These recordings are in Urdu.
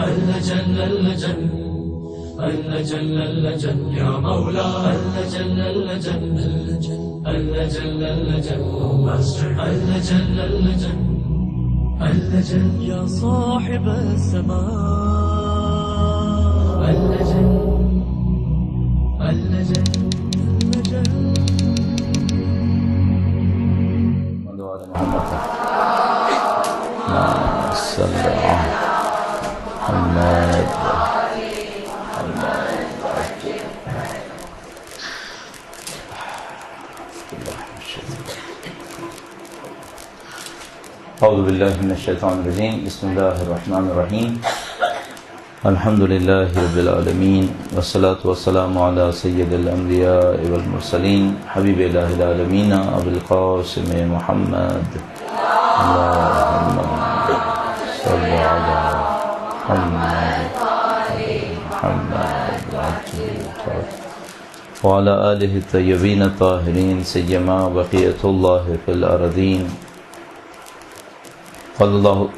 اللجن اللجن اللجن اللجن يا مولا اللجن اللجن اللجن اللجن اللجن اللجن اللجن يا صاحب السماء اللجن اللجن اللجن محمد صلى الله عليه محمد أعوذ بالله من الشيطان الرجيم بسم الله الرحمن الرحيم الحمد لله رب العالمين والصلاة والسلام على سيد الأنبياء والمرسلين حبيب الله العالمين أبي القاسم محمد اللهم صل على محمد وعلى آله الطيبين الطاهرين سيما بقية الله في الأرضين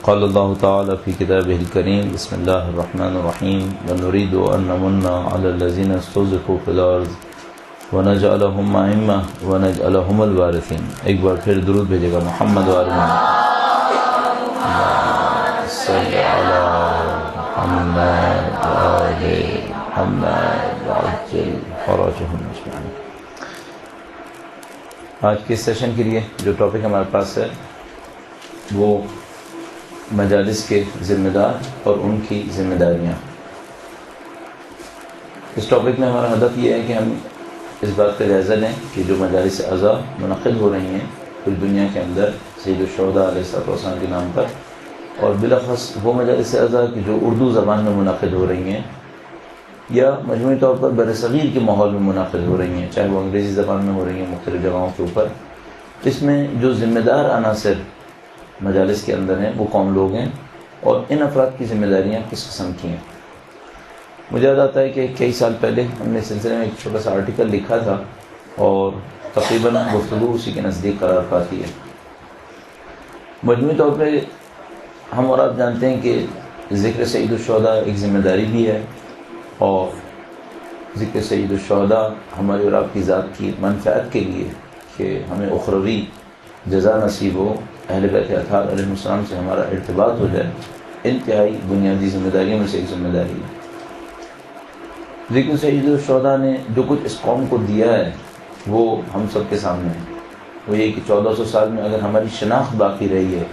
قال الله تعالى في كتابه الكريم بسم الله الرحمن الرحيم ونريد أن نمن على الذين استضعفوا في الأرض ونجعلهم أئمة ونجعلهم الوارثين. ایک بار پھر درود بھیجے گا محمد وآل محمد صلی علی محمد وآل محمد وعجل فرجهم اجمعین. آج کے سیشن کے لیے جو ٹاپک ہمارے پاس ہے وہ مجالس کے ذمہ دار اور ان کی ذمہ داریاں. اس ٹاپک میں ہمارا ہدف یہ ہے کہ ہم اس بات کا جائزہ لیں کہ جو مجالس اعضاء منعقد ہو رہی ہیں پوری دنیا کے اندر سید الشہداء علیہ السلام کے نام پر، اور بالاخص وہ مجالس اعضاء کی جو اردو زبان میں منعقد ہو رہی ہیں یا مجموعی طور پر برصغیر کے ماحول میں منعقد ہو رہی ہیں، چاہے وہ انگریزی زبان میں ہو رہی ہیں مختلف جگہوں کے اوپر، اس میں جو ذمہ دار عناصر مجالس کے اندر ہیں وہ کون لوگ ہیں اور ان افراد کی ذمہ داریاں کس قسم کی ہیں. مجھے یاد آتا ہے کہ کئی سال پہلے ہم نے اس سلسلے میں ایک چھوٹا سا آرٹیکل لکھا تھا اور تقریباً گفتگو اسی کے نزدیک قرار پاتی ہے. مجموعی طور پہ ہم اور آپ جانتے ہیں کہ ذکر سید الشہداء ایک ذمہ داری بھی ہے، اور ذکر سید الشہداء ہماری اور آپ کی ذات کی منفعت کے لیے کہ ہمیں اخروی جزا نصیب ہو، اہل بیت اطہار علیہ السلام سے ہمارا ارتباط ہو جائے، انتہائی بنیادی ذمہ داریوں میں سے ایک ذمہ داری ہے. ذکر سید الشہداء نے جو کچھ اس قوم کو دیا ہے وہ ہم سب کے سامنے ہے. وہ یہ کہ 1400 سال میں اگر ہماری شناخت باقی رہی ہے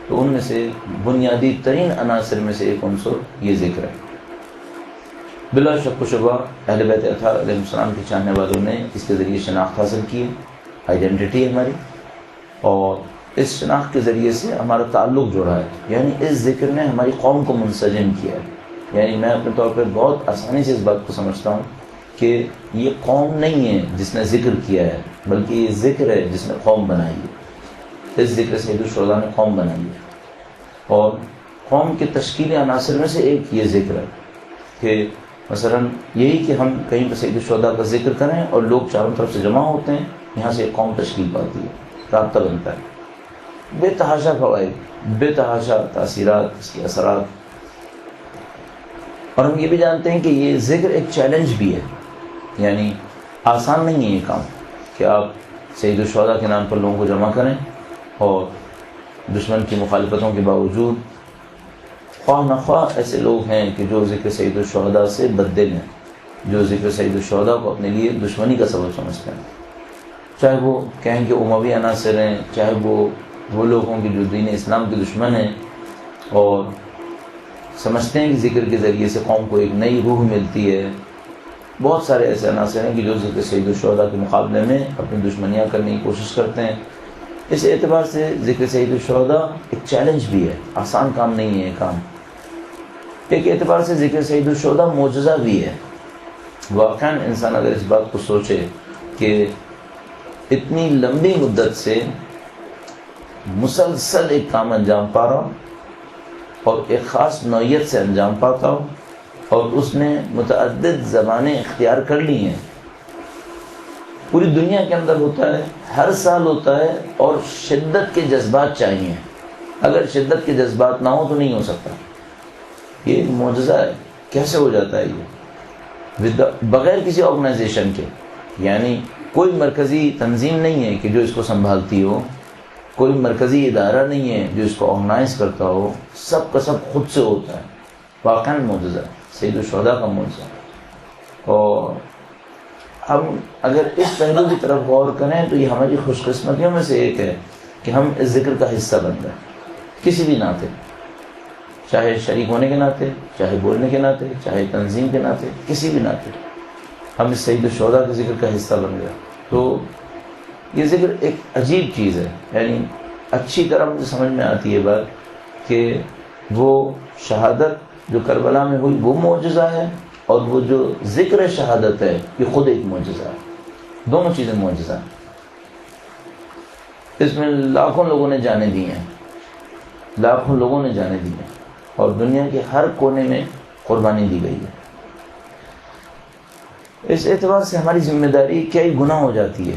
تو ان میں سے بنیادی ترین عناصر میں سے ایک عنصر یہ ذکر ہے. بلا شک و شبہ اہل بیت اطہار علیہ السلام کے چاہنے والوں نے اس کے ذریعے شناخت حاصل کی ہے، آئیڈینٹی ہماری، اور اس شناخت کے ذریعے سے ہمارا تعلق جڑا ہے. یعنی اس ذکر نے ہماری قوم کو منسجم کیا ہے. یعنی میں اپنے طور پر بہت آسانی سے اس بات کو سمجھتا ہوں کہ یہ قوم نہیں ہے جس نے ذکر کیا ہے، بلکہ یہ ذکر ہے جس نے قوم بنائی ہے. اس ذکر سید الشہداء نے قوم بنائی ہے، اور قوم کے تشکیلی عناصر میں سے ایک یہ ذکر ہے کہ مثلا یہی کہ ہم کہیں پہ سید الشہداء کا ذکر کریں اور لوگ چاروں طرف سے جمع ہوتے ہیں، یہاں سے ایک قوم تشکیل پاتی ہے، رابطہ بنتا ہے. بے تحاشا فوائد، بے تحاشا تاثیرات، اس کے اثرات. اور ہم یہ بھی جانتے ہیں کہ یہ ذکر ایک چیلنج بھی ہے. یعنی آسان نہیں ہے یہ کام کہ آپ سید الشہداء کے نام پر لوگوں کو جمع کریں اور دشمن کی مخالفتوں کے باوجود خواہ نخواہ ایسے لوگ ہیں کہ جو ذکر سید الشہداء سے بددل ہیں، جو ذکر سید الشہداء کو اپنے لیے دشمنی کا سبب سمجھتے ہیں، چاہے وہ کہیں کہ اموی عناصر ہیں، چاہے وہ لوگ ہوں کہ جو دین اسلام کے دشمن ہیں اور سمجھتے ہیں کہ ذکر کے ذریعے سے قوم کو ایک نئی روح ملتی ہے. بہت سارے ایسے عناصر ہیں کہ جو ذکر سید الشہداء کے مقابلے میں اپنی دشمنیاں کرنے کی کوشش کرتے ہیں. اس اعتبار سے ذکر سید الشہداء ایک چیلنج بھی ہے، آسان کام نہیں ہے یہ کام. ایک اعتبار سے ذکر سید الشہداء معجزہ بھی ہے. واقعاً انسان اگر اس بات کو سوچے کہ اتنی لمبی مدت سے مسلسل ایک کام انجام پا رہا ہوں اور ایک خاص نوعیت سے انجام پاتا ہوں، اور اس نے متعدد زبانیں اختیار کر لی ہیں، پوری دنیا کے اندر ہوتا ہے، ہر سال ہوتا ہے، اور شدت کے جذبات چاہیے. اگر شدت کے جذبات نہ ہو تو نہیں ہو سکتا. یہ ایک معجزہ ہے. کیسے ہو جاتا ہے یہ بغیر کسی آرگنائزیشن کے؟ یعنی کوئی مرکزی تنظیم نہیں ہے کہ جو اس کو سنبھالتی ہو، کوئی مرکزی ادارہ نہیں ہے جو اس کو آرگنائز کرتا ہو، سب کا سب خود سے ہوتا ہے. واقعاً معجزہ، سید الشہداء کا معجزہ. اور ہم اگر اس پہلو کی طرف غور کریں تو یہ ہماری خوش قسمتیوں میں سے ایک ہے کہ ہم اس ذکر کا حصہ بن گئے کسی بھی ناطے، چاہے شریک ہونے کے ناطے، چاہے بولنے کے ناطے، چاہے تنظیم کے ناطے، کسی بھی ناطے ہم اس سید الشہداء کے ذکر کا حصہ بن گئے. تو یہ ذکر ایک عجیب چیز ہے. یعنی اچھی طرح مجھے سمجھ میں آتی ہے بات کہ وہ شہادت جو کربلا میں ہوئی وہ معجزہ ہے، اور وہ جو ذکر شہادت ہے یہ خود ایک معجزہ ہے. دونوں چیزیں معجزہ ہیں. اس میں لاکھوں لوگوں نے جانیں دی ہیں، لاکھوں لوگوں نے جانیں دی ہیں، اور دنیا کے ہر کونے میں قربانی دی گئی ہے. اس اعتبار سے ہماری ذمہ داری کیا ہی گناہ ہو جاتی ہے.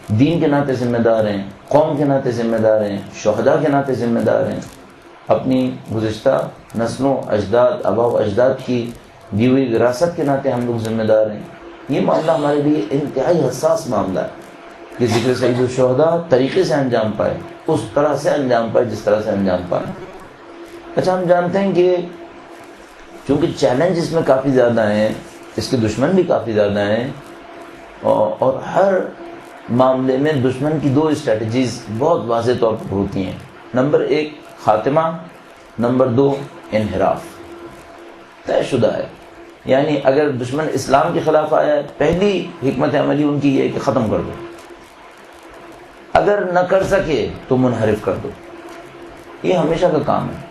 دین کے ناطے ذمہ دار ہیں، قوم کے ناطے ذمہ دار ہیں، شہداء کے ناطے ذمہ دار ہیں، اپنی گزشتہ نسلوں، اجداد، آباء و اجداد کی دی ہوئی وراثت کے ناطے ہم لوگ ذمہ دار ہیں. یہ معاملہ ہمارے لیے انتہائی حساس معاملہ ہے کہ ذکر سید الشہداء طریقے سے انجام پائے، اس طرح سے انجام پائے جس طرح سے انجام پائے. اچھا، ہم جانتے ہیں کہ چونکہ چیلنج اس میں کافی زیادہ ہیں، اس کے دشمن بھی کافی زیادہ ہیں، اور ہر معاملے میں دشمن کی دو اسٹریٹجیز بہت واضح طور پر ہوتی ہیں. نمبر 1 خاتمہ، نمبر 2 انحراف. طے شدہ ہے. یعنی اگر دشمن اسلام کے خلاف آیا ہے، پہلی حکمت عملی ان کی یہ ہے کہ ختم کر دو. اگر نہ کر سکے تو منحرف کر دو. یہ ہمیشہ کا کام ہے،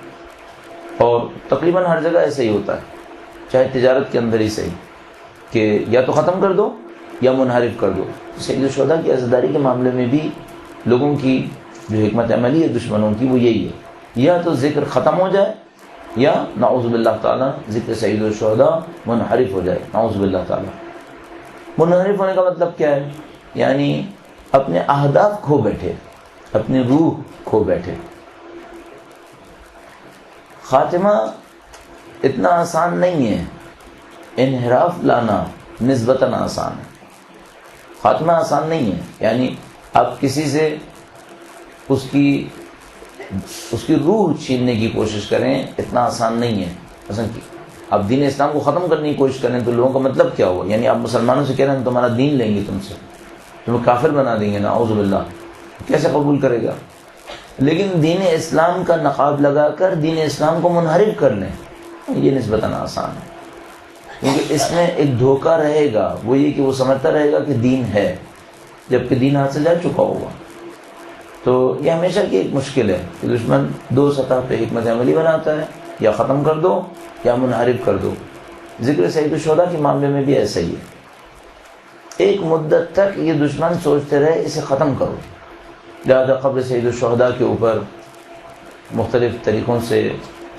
اور تقریباً ہر جگہ ایسا ہی ہوتا ہے، چاہے تجارت کے اندر ہی صحیح، کہ یا تو ختم کر دو یا منحرف کر دو. سید الشہداء کی عزاداری کے معاملے میں بھی لوگوں کی جو حکمت عملی ہے دشمنوں کی وہ یہی ہے، یا تو ذکر ختم ہو جائے یا نعوذ باللہ تعالیٰ ذکر سید الشہداء منحرف ہو جائے. نعوذ باللہ تعالیٰ. منحرف ہونے کا مطلب کیا ہے؟ یعنی اپنے اہداف کھو بیٹھے، اپنی روح کھو بیٹھے. خاتمہ اتنا آسان نہیں ہے، انحراف لانا نسبتاً آسان ہے. خاتمہ آسان نہیں ہے. یعنی آپ کسی سے اس کی روح چھیننے کی کوشش کریں، اتنا آسان نہیں ہے. مثلا آپ دین اسلام کو ختم کرنے کی کوشش کریں تو لوگوں کا مطلب کیا ہوا؟ یعنی آپ مسلمانوں سے کہہ رہے ہیں تمہارا دین لیں گے، تم سے تمہیں کافر بنا دیں گے. نعوذ باللہ. کیسے قبول کرے گا؟ لیکن دین اسلام کا نقاب لگا کر دین اسلام کو منحرف کر لیں، یہ نسبتاً آسان ہے. کیونکہ اس میں ایک دھوکہ رہے گا، وہ یہ کہ وہ سمجھتا رہے گا کہ دین ہے، جبکہ دین ہاتھ سے جا چکا ہوگا. تو یہ ہمیشہ کی ایک مشکل ہے کہ دشمن دو سطح پہ حکمت عملی بناتا ہے، یا ختم کر دو یا منحرف کر دو. ذکر سید الشہداء کے معاملے میں بھی ایسا ہی ہے. ایک مدت تک یہ دشمن سوچتے رہے اسے ختم کرو، لہذا قبر سید الشہداء کے اوپر مختلف طریقوں سے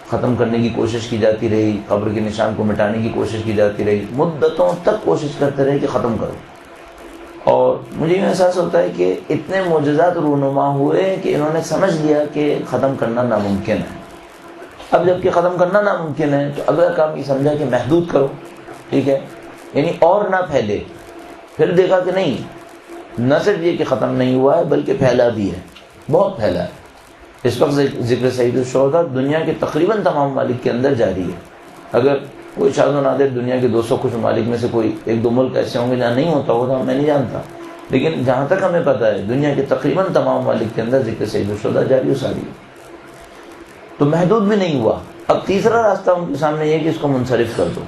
ختم کرنے کی کوشش کی جاتی رہی، قبر کے نشان کو مٹانے کی کوشش کی جاتی رہی، مدتوں تک کوشش کرتے رہے کہ ختم کرو. اور مجھے یہ احساس ہوتا ہے کہ اتنے معجزات رونما ہوئے کہ انہوں نے سمجھ لیا کہ ختم کرنا ناممکن ہے. اب جب کہ ختم کرنا ناممکن ہے تو اگلا کام یہ سمجھا کہ محدود کرو. ٹھیک ہے، یعنی اور نہ پھیلے. پھر دیکھا کہ نہیں، نہ صرف یہ کہ ختم نہیں ہوا ہے بلکہ پھیلا بھی ہے، بہت پھیلا ہے. اس وقت ذکر سید الشہداء دنیا کے تقریباً تمام ممالک کے اندر جاری ہے. اگر کوئی شاذ و نادر دنیا کے 200 کچھ ممالک میں سے کوئی 1-2 ملک ایسے ہوں گے جہاں نہیں ہوتا ہوگا، میں نہیں جانتا، لیکن جہاں تک ہمیں پتہ ہے دنیا کے تقریباً تمام ممالک کے اندر ذکر سید الشہداء جاری و ساری ہے. تو محدود بھی نہیں ہوا. اب تیسرا راستہ ان کے سامنے یہ ہے کہ اس کو منصرف کر دو،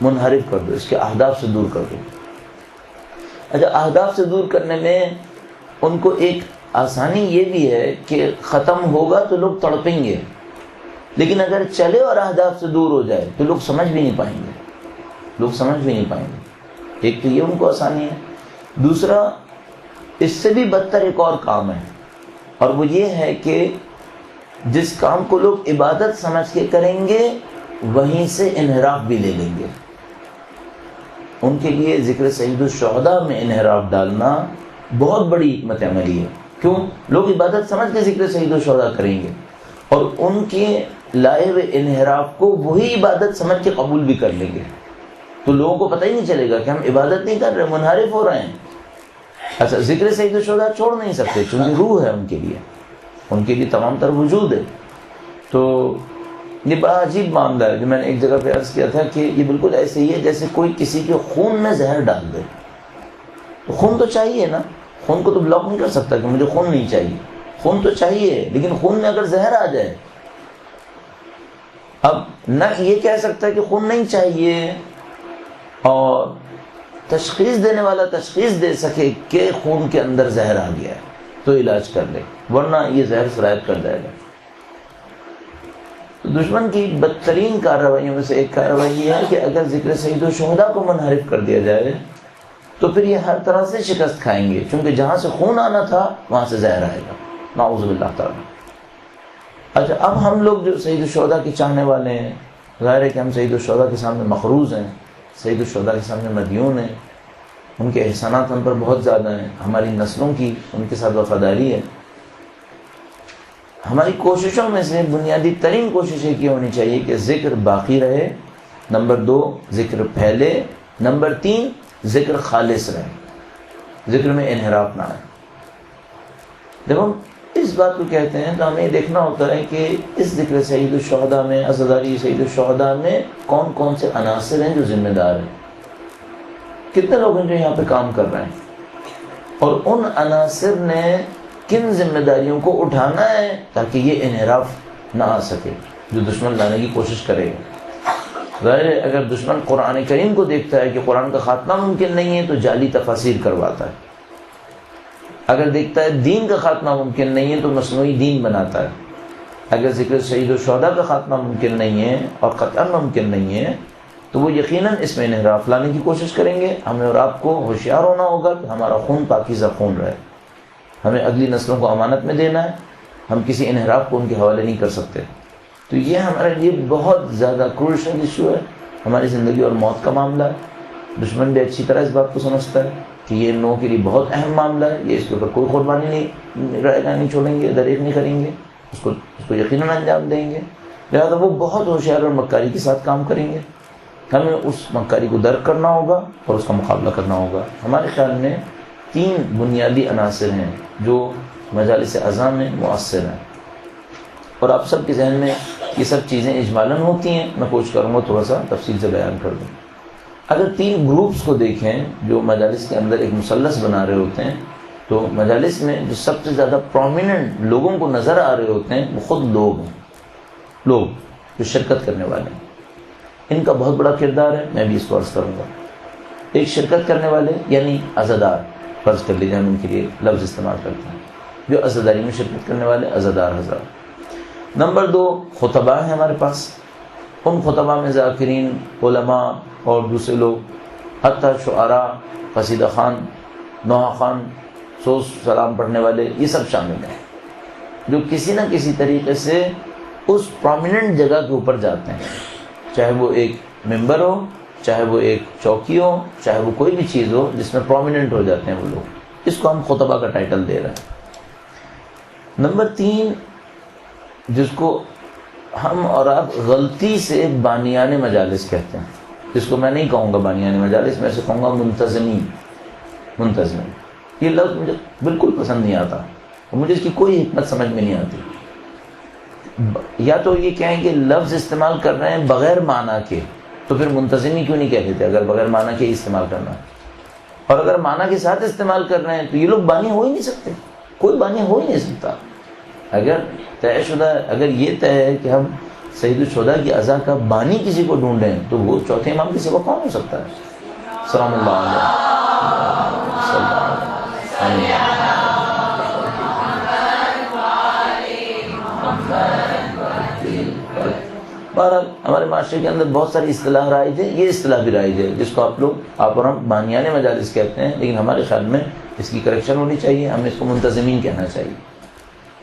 منحرف کر دو، اس کے اہداف سے دور کر دو. اچھا، اہداف سے دور کرنے میں ان کو ایک آسانی یہ بھی ہے کہ ختم ہوگا تو لوگ تڑپیں گے، لیکن اگر چلے اور اہداف سے دور ہو جائے تو لوگ سمجھ بھی نہیں پائیں گے، لوگ سمجھ بھی نہیں پائیں گے. ایک تو یہ ان کو آسانی ہے. دوسرا، اس سے بھی بدتر ایک اور کام ہے، اور وہ یہ ہے کہ جس کام کو لوگ عبادت سمجھ کے کریں گے وہیں سے انحراف بھی لے لیں گے. ان کے لیے ذکر سید الشہداء میں انحراف ڈالنا بہت بڑی حکمت عملی ہے. کیوں؟ لوگ عبادت سمجھ کے ذکر سید الشہداء کریں گے، اور ان کے لائے ہوئے انحراف کو وہی عبادت سمجھ کے قبول بھی کر لیں گے تو لوگوں کو پتہ ہی نہیں چلے گا کہ ہم عبادت نہیں کر رہے، منحرف ہو رہے ہیں۔ اچھا، ذکر سید الشہداء چھوڑ نہیں سکتے چونکہ روح ہے ان کے لیے تمام تر وجود ہے۔ تو یہ بڑا عجیب معاملہ ہے جو میں نے ایک جگہ پہ عرض کیا تھا کہ یہ بالکل ایسے ہی ہے جیسے کوئی کسی کے خون میں زہر ڈال دے۔ تو خون تو چاہیے نا، خون کو تو بلاک نہیں کر سکتا کہ مجھے خون نہیں چاہیے، خون تو چاہیے، لیکن خون میں اگر زہر آ جائے، اب نہ یہ کہہ سکتا ہے کہ خون نہیں چاہیے اور تشخیص دینے والا تشخیص دے سکے کہ خون کے اندر زہر آ گیا ہے تو علاج کر لے، ورنہ یہ زہر سرایت کر جائے گا۔ تو دشمن کی بدترین کارروائیوں میں سے ایک کارروائی یہ ہے کہ اگر ذکر سید الشہداء کو منحرف کر دیا جائے تو پھر یہ ہر طرح سے شکست کھائیں گے، چونکہ جہاں سے خون آنا تھا وہاں سے زہر آئے گا، نعوذ باللہ تعالی۔ اچھا، اب ہم لوگ جو سید الشہداء کے چاہنے والے ہیں، ظاہر ہے کہ ہم سید الشہداء کے سامنے مخروض ہیں، سید الشہداء کے سامنے مدیون ہیں، ان کے احسانات ہم پر بہت زیادہ ہیں، ہماری نسلوں کی ان کے ساتھ وفاداری ہے۔ ہماری کوششوں میں سے بنیادی ترین کوشش یہ ہونی چاہیے کہ ذکر باقی رہے، نمبر 2 ذکر پھیلے، نمبر 3 ذکر خالص رہے، ذکر میں انحراف نہ آئے۔ جب ہم اس بات کو کہتے ہیں تو ہمیں یہ دیکھنا ہوتا ہے کہ اس ذکر سید الشہداء میں، عزاداری سید الشہداء میں کون کون سے عناصر ہیں جو ذمہ دار ہیں، کتنے لوگ ہیں جو یہاں پہ کام کر رہے ہیں، اور ان عناصر نے کن ذمہ داریوں کو اٹھانا ہے تاکہ یہ انحراف نہ آ سکے جو دشمن لانے کی کوشش کرے گا۔ ظاہر ہے اگر دشمن قرآن کریم کو دیکھتا ہے کہ قرآن کا خاتمہ ممکن نہیں ہے تو جعلی تفاسیر کرواتا ہے، اگر دیکھتا ہے دین کا خاتمہ ممکن نہیں ہے تو مصنوعی دین بناتا ہے، اگر ذکر سید الشہداء کا خاتمہ ممکن نہیں ہے اور قطعاً ممکن نہیں ہے تو وہ یقیناً اس میں انحراف لانے کی کوشش کریں گے۔ ہمیں اور آپ کو ہوشیار ہونا ہوگا کہ ہمارا خون پاکیزہ خون رہے، ہمیں اگلی نسلوں کو امانت میں دینا ہے، ہم کسی انحراف کو ان کے حوالے نہیں کر سکتے۔ تو یہ ہمارے لیے بہت زیادہ کروشل ایشو ہے، ہماری زندگی اور موت کا معاملہ ہے۔ دشمن بھی اچھی طرح اس بات کو سمجھتا ہے کہ یہ ان لوگوں کے لیے بہت اہم معاملہ ہے، یہ اس کے اوپر کوئی قربانی نہیں رائے گا، نہیں چھوڑیں گے، دریغ نہیں کریں گے، اس کو یقیناً انجام دیں گے، لہٰذا وہ بہت ہوشیار اور مکاری کے ساتھ کام کریں گے۔ ہمیں اس مکاری کو درک کرنا ہوگا اور اس کا مقابلہ کرنا ہوگا۔ ہمارے خیال میں 3 بنیادی عناصر ہیں جو مجالس اعظام میں مؤثر ہیں، اور آپ سب کے ذہن میں یہ سب چیزیں اجمالاً ہوتی ہیں، میں کوشش کروں گا تھوڑا سا تفصیل سے بیان کر دوں۔ اگر 3 گروپس کو دیکھیں جو مجالس کے اندر ایک مثلث بنا رہے ہوتے ہیں، تو مجالس میں جو سب سے زیادہ پرومیننٹ لوگوں کو نظر آ رہے ہوتے ہیں وہ خود لوگ ہیں، لوگ جو شرکت کرنے والے ہیں، ان کا بہت بڑا کردار ہے۔ میں بھی اس کو عرض کروں گا، ایک شرکت کرنے والے یعنی عزادار، فرض کر لیجیے ہم ان کے لیے لفظ استعمال کرتے ہیں، جو عزاداری میں شرکت کرنے والے عزادار حضرات۔ نمبر 2 خطباء ہیں ہمارے پاس، ان خطباء میں ذاکرین، علماء اور دوسرے لوگ، حتیٰ شعراء، قصیدہ خوان، نوحہ خوان، سوز سلام پڑھنے والے، یہ سب شامل ہیں جو کسی نہ کسی طریقے سے اس پرومیننٹ جگہ کے اوپر جاتے ہیں، چاہے وہ ایک ممبر ہو، چاہے وہ ایک چوکی ہو، چاہے وہ کوئی بھی چیز ہو جس میں پرومیننٹ ہو جاتے ہیں وہ لوگ، اس کو ہم خطبہ کا ٹائٹل دے رہے ہیں۔ نمبر 3 جس کو ہم اور آپ غلطی سے بانیان مجالس کہتے ہیں، اس کو میں نہیں کہوں گا بانیان مجالس، میں اسے کہوں گا منتظمین۔ یہ لفظ مجھے بالکل پسند نہیں آتا اور مجھے اس کی کوئی حکمت سمجھ میں نہیں آتی۔ یا تو یہ کہیں کہ لفظ استعمال کر رہے ہیں بغیر معنی کے، تو پھر منتظمی کیوں نہیں کہہ دیتے اگر بغیر معنی کے استعمال کرنا ہے، اور اگر معنی کے ساتھ استعمال کر رہے ہیں تو یہ لوگ بانی ہو ہی نہیں سکتے، کوئی بانی ہو ہی نہیں سکتا۔ اگر طے شدہ، اگر یہ طے ہے کہ ہم سید الشہداء کی عزا کا بانی کسی کو ڈھونڈیں تو وہ چوتھے امام کے سوا کون ہو سکتا ہے؟ سلام اللہ علیہ بہرحال ہمارے معاشرے کے اندر بہت ساری اصطلاح رائج ہے، یہ اصطلاح بھی رائج ہے جس کو آپ اور ہم بانیان مجالس کہتے ہیں، لیکن ہمارے خیال میں اس کی کریکشن ہونی چاہیے، ہمیں اس کو منتظمین کہنا چاہیے،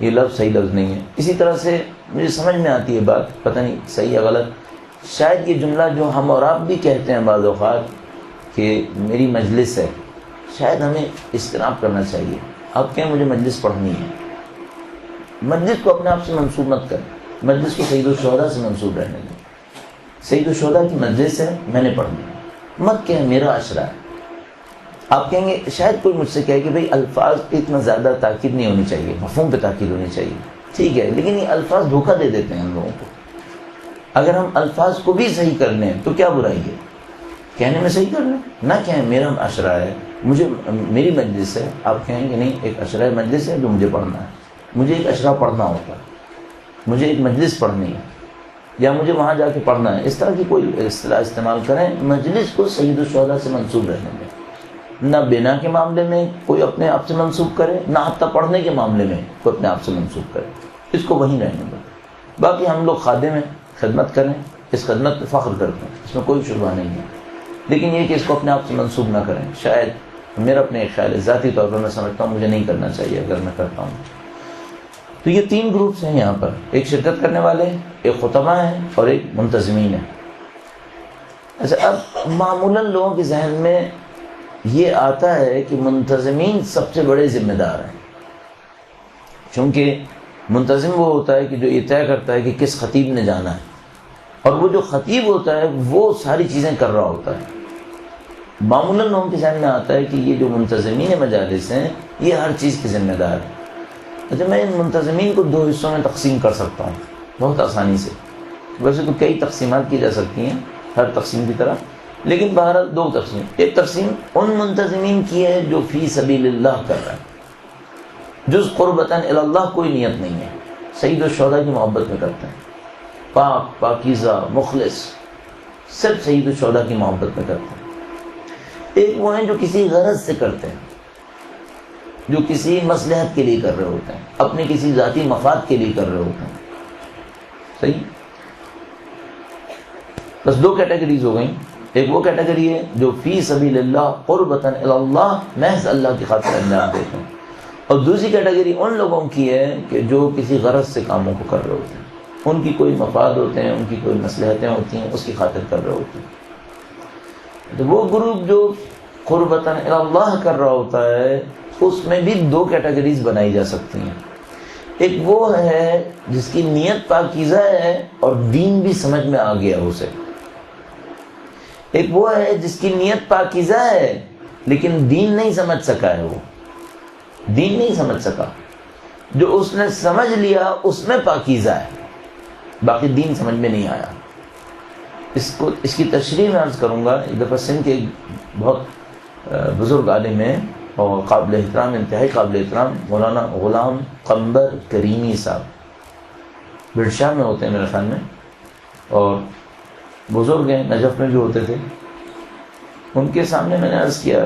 یہ لفظ صحیح لفظ نہیں ہے۔ اسی طرح سے مجھے سمجھ میں آتی ہے بات، پتہ نہیں صحیح یا غلط، شاید یہ جملہ جو ہم اور آپ بھی کہتے ہیں بعض اوقات کہ میری مجلس ہے، شاید ہمیں اجتناب کرنا چاہیے۔ آپ کہیں مجھے مجلس پڑھنی ہے، مجلس کو اپنے آپ سے منسوب مت کریں، مجلس کو سید الشہداء سے منسوب رہنے دیں. سید الشہداء کی مجلس ہے، میں نے پڑھنی، مت کہ میرا عشرہ ہے. آپ کہیں گے شاید کوئی مجھ سے کہے کہ بھئی الفاظ پہ اتنا زیادہ تاکید نہیں ہونی چاہیے، مفہوم پہ تاکید ہونی چاہیے. ٹھیک ہے، لیکن یہ الفاظ دھوکہ دے دیتے ہیں ہم لوگوں کو. اگر ہم الفاظ کو بھی صحیح کر لیں تو کیا برائی ہے؟ کہنے میں صحیح کر لیں، نہ کہیں میرا عشرہ ہے، مجھے میری مجلس ہے. آپ کہیں گے نہیں، ایک عشرہ مجلس ہے جو مجھے پڑھنا ہے، مجھے ایک عشرہ پڑھنا ہوتا ہے، مجھے ایک مجلس پڑھنی ہے، یا مجھے وہاں جا کے پڑھنا ہے. اس طرح کی کوئی اصطلاح استعمال کریں. مجلس کو سید الشہداء سے منسوب رہنے دیں. نہ بنا کے معاملے میں کوئی اپنے آپ سے منسوب کرے، نہ حتیٰ پڑھنے کے معاملے میں کوئی اپنے آپ سے منسوب کرے. اس کو وہیں رہنے دیں. باقی ہم لوگ خادم ہیں، خدمت کریں، اس خدمت پہ فخر کرتے ہیں، اس میں کوئی شبہ نہیں ہے. لیکن یہ کہ اس کو اپنے آپ سے منسوب نہ کریں. شاید میرا اپنے ایک خیال ہے، ذاتی طور پر میں سمجھتا ہوں مجھے نہیں کرنا چاہیے اگر میں کرتا ہوں. تو یہ 3 گروپس ہیں یہاں پر، ایک شرکت کرنے والے، ایک خطبہ ہیں اور ایک منتظمین ہیں. اچھا، اب معمولاً لوگوں کے ذہن میں یہ آتا ہے کہ منتظمین سب سے بڑے ذمہ دار ہیں، چونکہ منتظم وہ ہوتا ہے کہ جو یہ طے کرتا ہے کہ کس خطیب نے جانا ہے، اور وہ جو خطیب ہوتا ہے وہ ساری چیزیں کر رہا ہوتا ہے. معمولاً لوگوں کے ذہن میں آتا ہے کہ یہ جو منتظمین مجالس ہیں یہ ہر چیز کے ذمہ دار ہیں. اچھا، میں ان منتظمین کو 2 حصوں میں تقسیم کر سکتا ہوں بہت آسانی سے. ویسے تو کئی تقسیمات کی جا سکتی ہیں ہر تقسیم کی طرح، لیکن بہرحال 2 تقسیم. ایک تقسیم ان منتظمین کی ہے جو فی سبیل اللہ کر رہے ہیں، جز قربتاً الی اللہ کوئی نیت نہیں ہے، سید الشہداء کی محبت میں کرتے ہیں، پاک پاکیزہ مخلص، صرف سید الشہداء کی محبت میں کرتے ہیں. ایک وہ ہیں جو کسی غرض سے کرتے ہیں، جو کسی مصلحت کے لیے کر رہے ہوتے ہیں، اپنے کسی ذاتی مفاد کے لیے کر رہے ہوتے ہیں. صحیح؟ بس 2 کیٹیگریز ہو گئیں. ایک وہ کیٹیگری ہے جو فی سبیل اللہ قربتاً الی اللہ، محض اللہ کی خاطر انجام دیتے ہیں. اور دوسری کیٹیگری ان لوگوں کی ہے کہ جو کسی غرض سے کاموں کو کر رہے ہوتے ہیں، ان کی کوئی مفاد ہوتے ہیں، ان کی کوئی مصلحتیں ہوتی ہیں، اس کی خاطر کر رہے ہوتے ہیں. تو وہ گروپ جو قربتاً الی اللہ کر رہا ہوتا ہے اس میں بھی 2 کیٹیگریز بنائی جا سکتی ہیں. ایک وہ ہے جس کی نیت پاکیزہ ہے اور دین بھی سمجھ میں آ گیا اسے. ایک وہ ہے جس کی نیت پاکیزہ ہے لیکن دین نہیں سمجھ سکا ہے، وہ دین نہیں سمجھ سکا. جو اس نے سمجھ لیا اس میں پاکیزہ ہے، باقی دین سمجھ میں نہیں آیا. اس کی تشریح میں عرض کروں گا. ایک دفعہ سندھ کے بہت بزرگ عالم ہیں اور قابل احترام، انتہائی قابل احترام، مولانا غلام قمبر کریمی صاحب، بھٹشاہ میں ہوتے ہیں میرے خیال میں، اور بزرگ ہیں، نجف میں بھی ہوتے تھے. ان کے سامنے میں نے عرض کیا،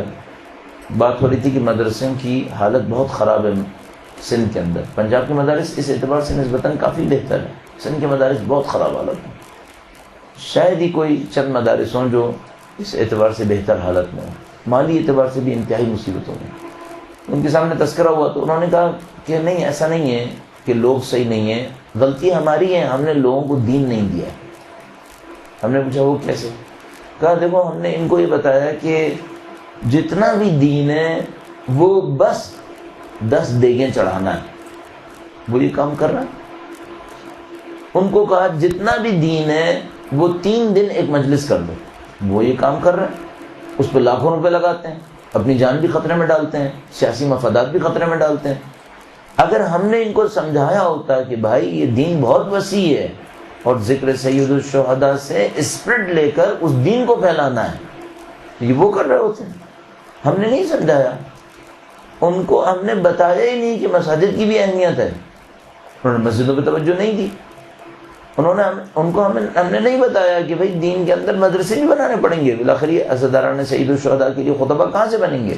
بات ہو رہی تھی کہ مدرسوں کی حالت بہت خراب ہے سندھ کے اندر. پنجاب کے مدارس اس اعتبار سے نسبتاً کافی بہتر ہے، سندھ کے مدارس بہت خراب حالت ہیں. شاید ہی کوئی چند مدارس ہوں جو اس اعتبار سے بہتر حالت میں ہوں، مالی اعتبار سے بھی انتہائی مصیبتوں میں. ان کے سامنے تذکرہ ہوا تو انہوں نے کہا کہ نہیں، ایسا نہیں ہے کہ لوگ صحیح نہیں ہیں، غلطی ہماری ہے، ہم نے لوگوں کو دین نہیں دیا. ہم نے پوچھا وہ کیسے؟ کہا دیکھو، ہم نے ان کو یہ بتایا کہ جتنا بھی دین ہے وہ بس 10 دیگیں چڑھانا ہے، وہ یہ کام کر رہا ہے. ان کو کہا جتنا بھی دین ہے وہ 3 دن ایک مجلس کر دو، وہ یہ کام کر رہے ہیں. اس پہ لاکھوں روپے لگاتے ہیں، اپنی جان بھی خطرے میں ڈالتے ہیں، سیاسی مفادات بھی خطرے میں ڈالتے ہیں. اگر ہم نے ان کو سمجھایا ہوتا کہ بھائی یہ دین بہت وسیع ہے اور ذکر سید الشہداء سے اسپرٹ لے کر اس دین کو پھیلانا ہے، یہ وہ کر رہے ہوتے ہیں. ہم نے نہیں سمجھایا ان کو، ہم نے بتایا ہی نہیں کہ مساجد کی بھی اہمیت ہے. انہوں نے مسجدوں پہ توجہ نہیں دی. ہم نے نہیں بتایا کہ بھائی دین کے اندر مدرسے بھی بنانے پڑیں گے. بالآخر یہ عزاداران سید الشہداء کے لیے خطبہ کہاں سے بنیں گے،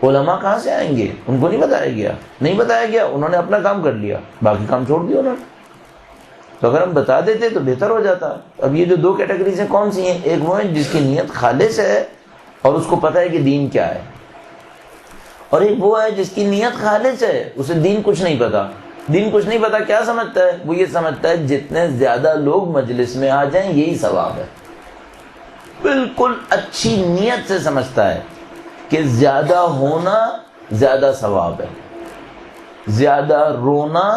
علماء کہاں سے آئیں گے؟ ان کو نہیں بتایا گیا. انہوں نے اپنا کام کر لیا، باقی کام چھوڑ دیا انہوں نے. تو اگر ہم بتا دیتے تو بہتر ہو جاتا. اب یہ جو 2 کیٹیگریز ہیں کون سی ہیں؟ ایک وہ ہے جس کی نیت خالص ہے اور اس کو پتہ ہے کہ دین کیا ہے، اور ایک وہ ہے جس کی نیت خالص ہے، اسے دین کچھ نہیں پتا. دین کچھ نہیں پتا کیا سمجھتا ہے؟ وہ یہ سمجھتا ہے جتنے زیادہ لوگ مجلس میں آ جائیں یہی ثواب ہے. بالکل اچھی نیت سے سمجھتا ہے کہ زیادہ ہونا زیادہ ثواب ہے، زیادہ رونا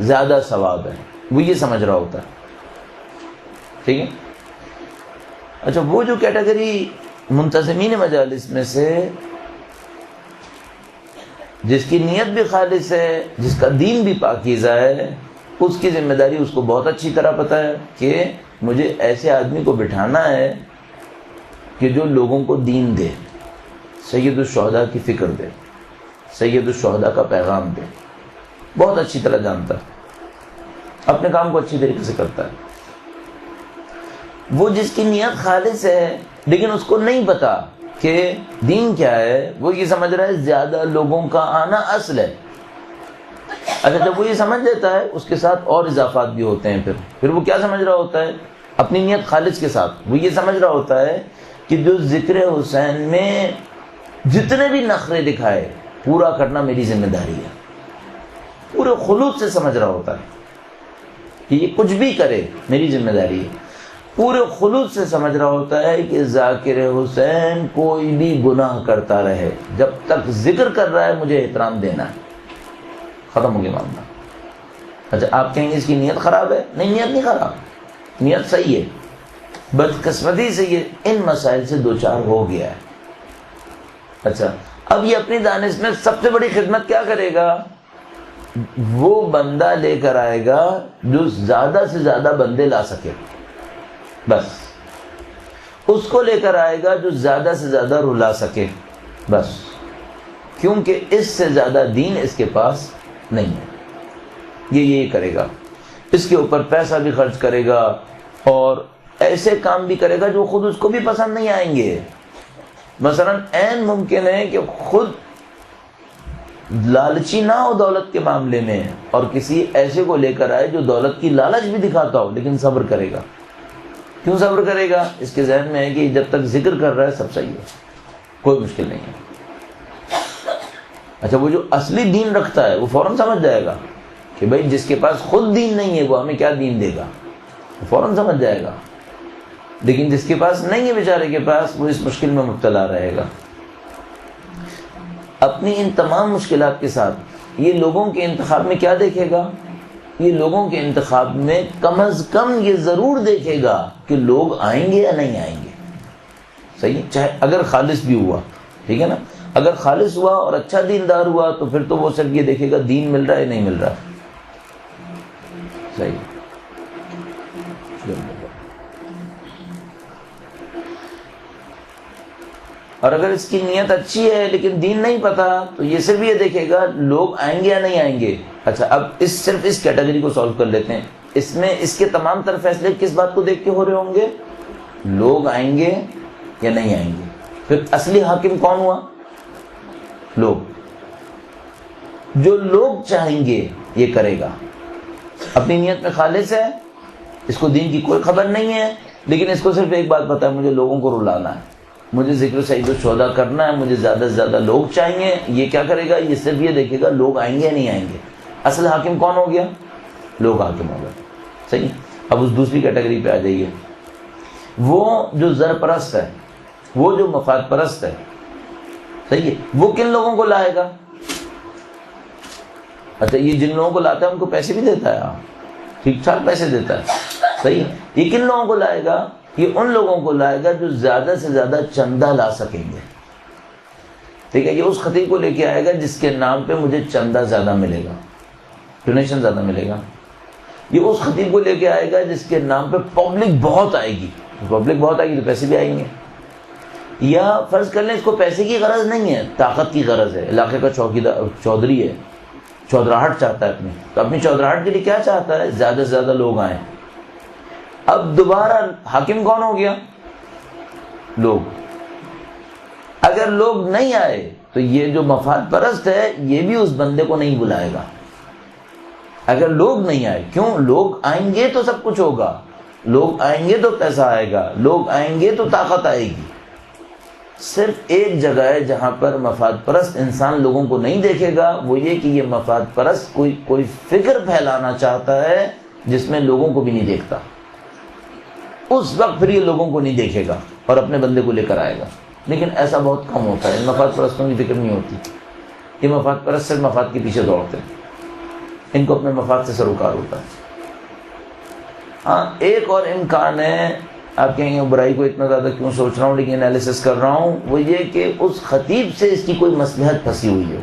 زیادہ ثواب ہے. وہ یہ سمجھ رہا ہوتا ہے. ٹھیک ہے. اچھا وہ جو کیٹیگری منتظمین مجالس میں سے جس کی نیت بھی خالص ہے، جس کا دین بھی پاکیزہ ہے، اس کی ذمہ داری اس کو بہت اچھی طرح پتہ ہے کہ مجھے ایسے آدمی کو بٹھانا ہے کہ جو لوگوں کو دین دے، سید الشہداء کی فکر دے، سید الشہداء کا پیغام دے. بہت اچھی طرح جانتا ہے، اپنے کام کو اچھی طریقے سے کرتا ہے. وہ جس کی نیت خالص ہے لیکن اس کو نہیں پتا کہ دین کیا ہے، وہ یہ سمجھ رہا ہے زیادہ لوگوں کا آنا اصل ہے. اچھا جب وہ یہ سمجھ لیتا ہے اس کے ساتھ اور اضافات بھی ہوتے ہیں. پھر وہ کیا سمجھ رہا ہوتا ہے اپنی نیت خالص کے ساتھ؟ وہ یہ سمجھ رہا ہوتا ہے کہ جو ذکر حسین میں جتنے بھی نخرے دکھائے پورا کرنا میری ذمہ داری ہے. پورے خلوص سے سمجھ رہا ہوتا ہے کہ یہ کچھ بھی کرے میری ذمہ داری ہے. پورے خلوص سے سمجھ رہا ہوتا ہے کہ ذاکر حسین کوئی بھی گناہ کرتا رہے، جب تک ذکر کر رہا ہے مجھے احترام دینا ہے. ختم ہو گیا معاملہ. اچھا آپ کہیں گے اس کی نیت خراب ہے؟ نہیں، نیت نہیں خراب، نیت صحیح ہے. بدقسمتی سے یہ ان مسائل سے دوچار ہو گیا ہے. اچھا اب یہ اپنی دانش میں سب سے بڑی خدمت کیا کرے گا؟ وہ بندہ لے کر آئے گا جو زیادہ سے زیادہ بندے لا سکے. بس اس کو لے کر آئے گا جو زیادہ سے زیادہ رلا سکے. بس کیونکہ اس سے زیادہ دین اس کے پاس نہیں ہے. یہ کرے گا، اس کے اوپر پیسہ بھی خرچ کرے گا اور ایسے کام بھی کرے گا جو خود اس کو بھی پسند نہیں آئیں گے. مثلا عین ممکن ہے کہ خود لالچی نہ ہو دولت کے معاملے میں اور کسی ایسے کو لے کر آئے جو دولت کی لالچ بھی دکھاتا ہو لیکن صبر کرے گا. کیوں صبر کرے گا؟ اس کے ذہن میں ہے کہ جب تک ذکر کر رہا ہے سب صحیح ہے، کوئی مشکل نہیں ہے. اچھا وہ جو اصلی دین رکھتا ہے وہ فوراً سمجھ جائے گا کہ بھائی جس کے پاس خود دین نہیں ہے وہ ہمیں کیا دین دے گا، وہ فوراً سمجھ جائے گا. لیکن جس کے پاس نہیں ہے بیچارے کے پاس، وہ اس مشکل میں مبتلا رہے گا. اپنی ان تمام مشکلات کے ساتھ یہ لوگوں کے انتخاب میں کیا دیکھے گا؟ یہ لوگوں کے انتخاب میں کم از کم یہ ضرور دیکھے گا کہ لوگ آئیں گے یا نہیں آئیں گے. صحیح ہے، چاہے اگر خالص بھی ہوا، ٹھیک ہے نا. اگر خالص ہوا اور اچھا دیندار ہوا تو پھر تو وہ صرف یہ دیکھے گا دین مل رہا ہے نہیں مل رہا. صحیح. اور اگر اس کی نیت اچھی ہے لیکن دین نہیں پتا تو یہ صرف یہ دیکھے گا لوگ آئیں گے یا نہیں آئیں گے. اچھا اب صرف اس کیٹیگری کو سالو کر لیتے ہیں. اس میں اس کے تمام تر فیصلے کس بات کو دیکھ کے ہو رہے ہوں گے؟ لوگ آئیں گے یا نہیں آئیں گے. پھر اصلی حاکم کون ہوا؟ لوگ. جو لوگ چاہیں گے یہ کرے گا. اپنی نیت میں خالص ہے، اس کو دین کی کوئی خبر نہیں ہے، لیکن اس کو صرف ایک بات پتا ہے، مجھے لوگوں کو رلانا ہے، مجھے ذکر سید الشہداء کرنا ہے، مجھے زیادہ سے زیادہ لوگ چاہیے. یہ کیا کرے گا؟ یہ صرف یہ دیکھے گا لوگ آئیں گے یا نہیں آئیں گے. اصل حاکم کون ہو گیا؟ لوگ حاکم ہو گئے. صحیح. اب اس دوسری کیٹیگری پہ آ جائیے. وہ جو زر پرست ہے، وہ جو مفاد پرست ہے، صحیح ہے، وہ کن لوگوں کو لائے گا؟ اچھا یہ جن لوگوں کو لاتا ہے ان کو پیسے بھی دیتا ہے، ٹھیک ٹھاک پیسے دیتا ہے. صحیح. یہ کن لوگوں کو لائے گا؟ یہ ان لوگوں کو لائے گا جو زیادہ سے زیادہ چندہ لا سکیں گے. ٹھیک ہے. یہ اس خطیب کو لے کے آئے گا جس کے نام پہ مجھے چندہ زیادہ ملے گا، ڈونیشن زیادہ ملے گا. یہ اس خطیب کو لے کے آئے گا جس کے نام پہ پبلک بہت آئے گی. پبلک بہت آئے گی تو پیسے بھی آئیں گے. یا فرض کر لیں اس کو پیسے کی غرض نہیں ہے، طاقت کی غرض ہے. علاقے کا چودھری ہے، چودراہٹ چاہتا ہے اپنی، تو اپنی چودراہٹ کے لیے کیا چاہتا ہے؟ زیادہ سے زیادہ لوگ آئیں. اب دوبارہ حاکم کون ہو گیا؟ لوگ. اگر لوگ نہیں آئے تو یہ جو مفاد پرست ہے یہ بھی اس بندے کو نہیں بلائے گا. اگر لوگ نہیں آئے، کیوں؟ لوگ آئیں گے تو سب کچھ ہوگا، لوگ آئیں گے تو پیسہ آئے گا، لوگ آئیں گے تو طاقت آئے گی. صرف ایک جگہ ہے جہاں پر مفاد پرست انسان لوگوں کو نہیں دیکھے گا، وہ یہ کہ یہ مفاد پرست کوئی فکر پھیلانا چاہتا ہے جس میں لوگوں کو بھی نہیں دیکھتا. اس وقت پھر یہ لوگوں کو نہیں دیکھے گا اور اپنے بندے کو لے کر آئے گا. لیکن ایسا بہت کم ہوتا ہے. ان مفاد پرستوں کی فکر نہیں ہوتی. یہ مفاد پرست صرف مفاد کے پیچھے دوڑتے ہیں، ان کو اپنے مفاد سے سروکار ہوتا ہے. ہاں ایک اور امکان ہے، آپ کہیں گے برائی کو اتنا زیادہ کیوں سوچ رہا ہوں لیکن انالیسس کر رہا ہوں، وہ یہ کہ اس خطیب سے اس کی کوئی مصلحت پھنسی ہوئی ہو،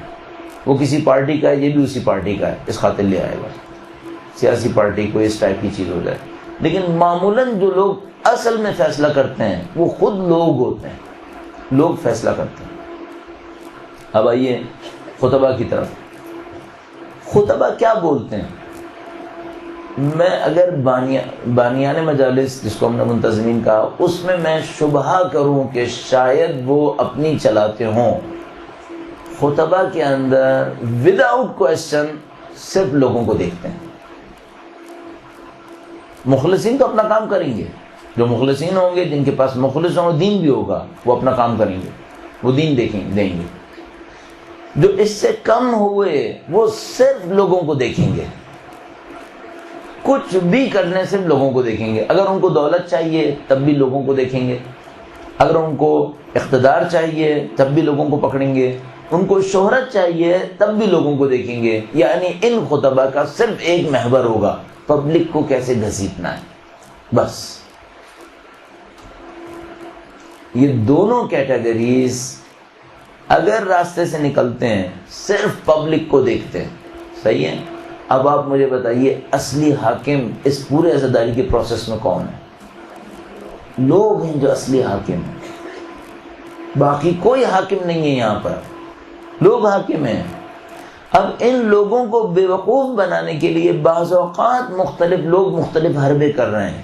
وہ کسی پارٹی کا ہے، یہ بھی اسی پارٹی کا ہے، اس خاطر لے آئے گا سیاسی پارٹی کو اس ٹائپ کی چیز ہو جائے. لیکن معمولاً جو لوگ اصل میں فیصلہ کرتے ہیں وہ خود لوگ ہوتے ہیں، لوگ فیصلہ کرتے ہیں. اب آئیے خطبہ کی طرف. خطبہ کیا بولتے ہیں؟ میں اگر بانیان مجالس جس کو ہم نے منتظمین کہا، اس میں شبہ کروں کہ شاید وہ اپنی چلاتے ہوں، خطبہ کے اندر وداؤٹ کوشچن صرف لوگوں کو دیکھتے ہیں. مخلصین تو اپنا کام کریں گے، جو مخلصین ہوں گے، جن کے پاس مخلص ہوں، دین بھی ہوگا، وہ اپنا کام کریں گے، وہ دین دیں گے. جو اس سے کم ہوئے وہ صرف لوگوں کو دیکھیں گے، کچھ بھی کرنے سے لوگوں کو دیکھیں گے. اگر ان کو دولت چاہیے تب بھی لوگوں کو دیکھیں گے، اگر ان کو اقتدار چاہیے تب بھی لوگوں کو پکڑیں گے، ان کو شہرت چاہیے تب بھی لوگوں کو دیکھیں گے. یعنی ان خطبہ کا صرف ایک محور ہوگا، پبلک کو کیسے گھسیٹنا ہے، بس. یہ دونوں کیٹیگریز اگر راستے سے نکلتے ہیں صرف پبلک کو دیکھتے ہیں، صحیح ہے. اب آپ مجھے بتائیے اصلی حاکم اس پورے عزاداری کے پروسیس میں کون ہے؟ لوگ ہیں جو اصلی حاکم ہیں، باقی کوئی حاکم نہیں ہے یہاں پر، لوگ حاکم ہیں. اب ان لوگوں کو بیوقوف بنانے کے لیے بعض اوقات مختلف لوگ مختلف حربے کر رہے ہیں،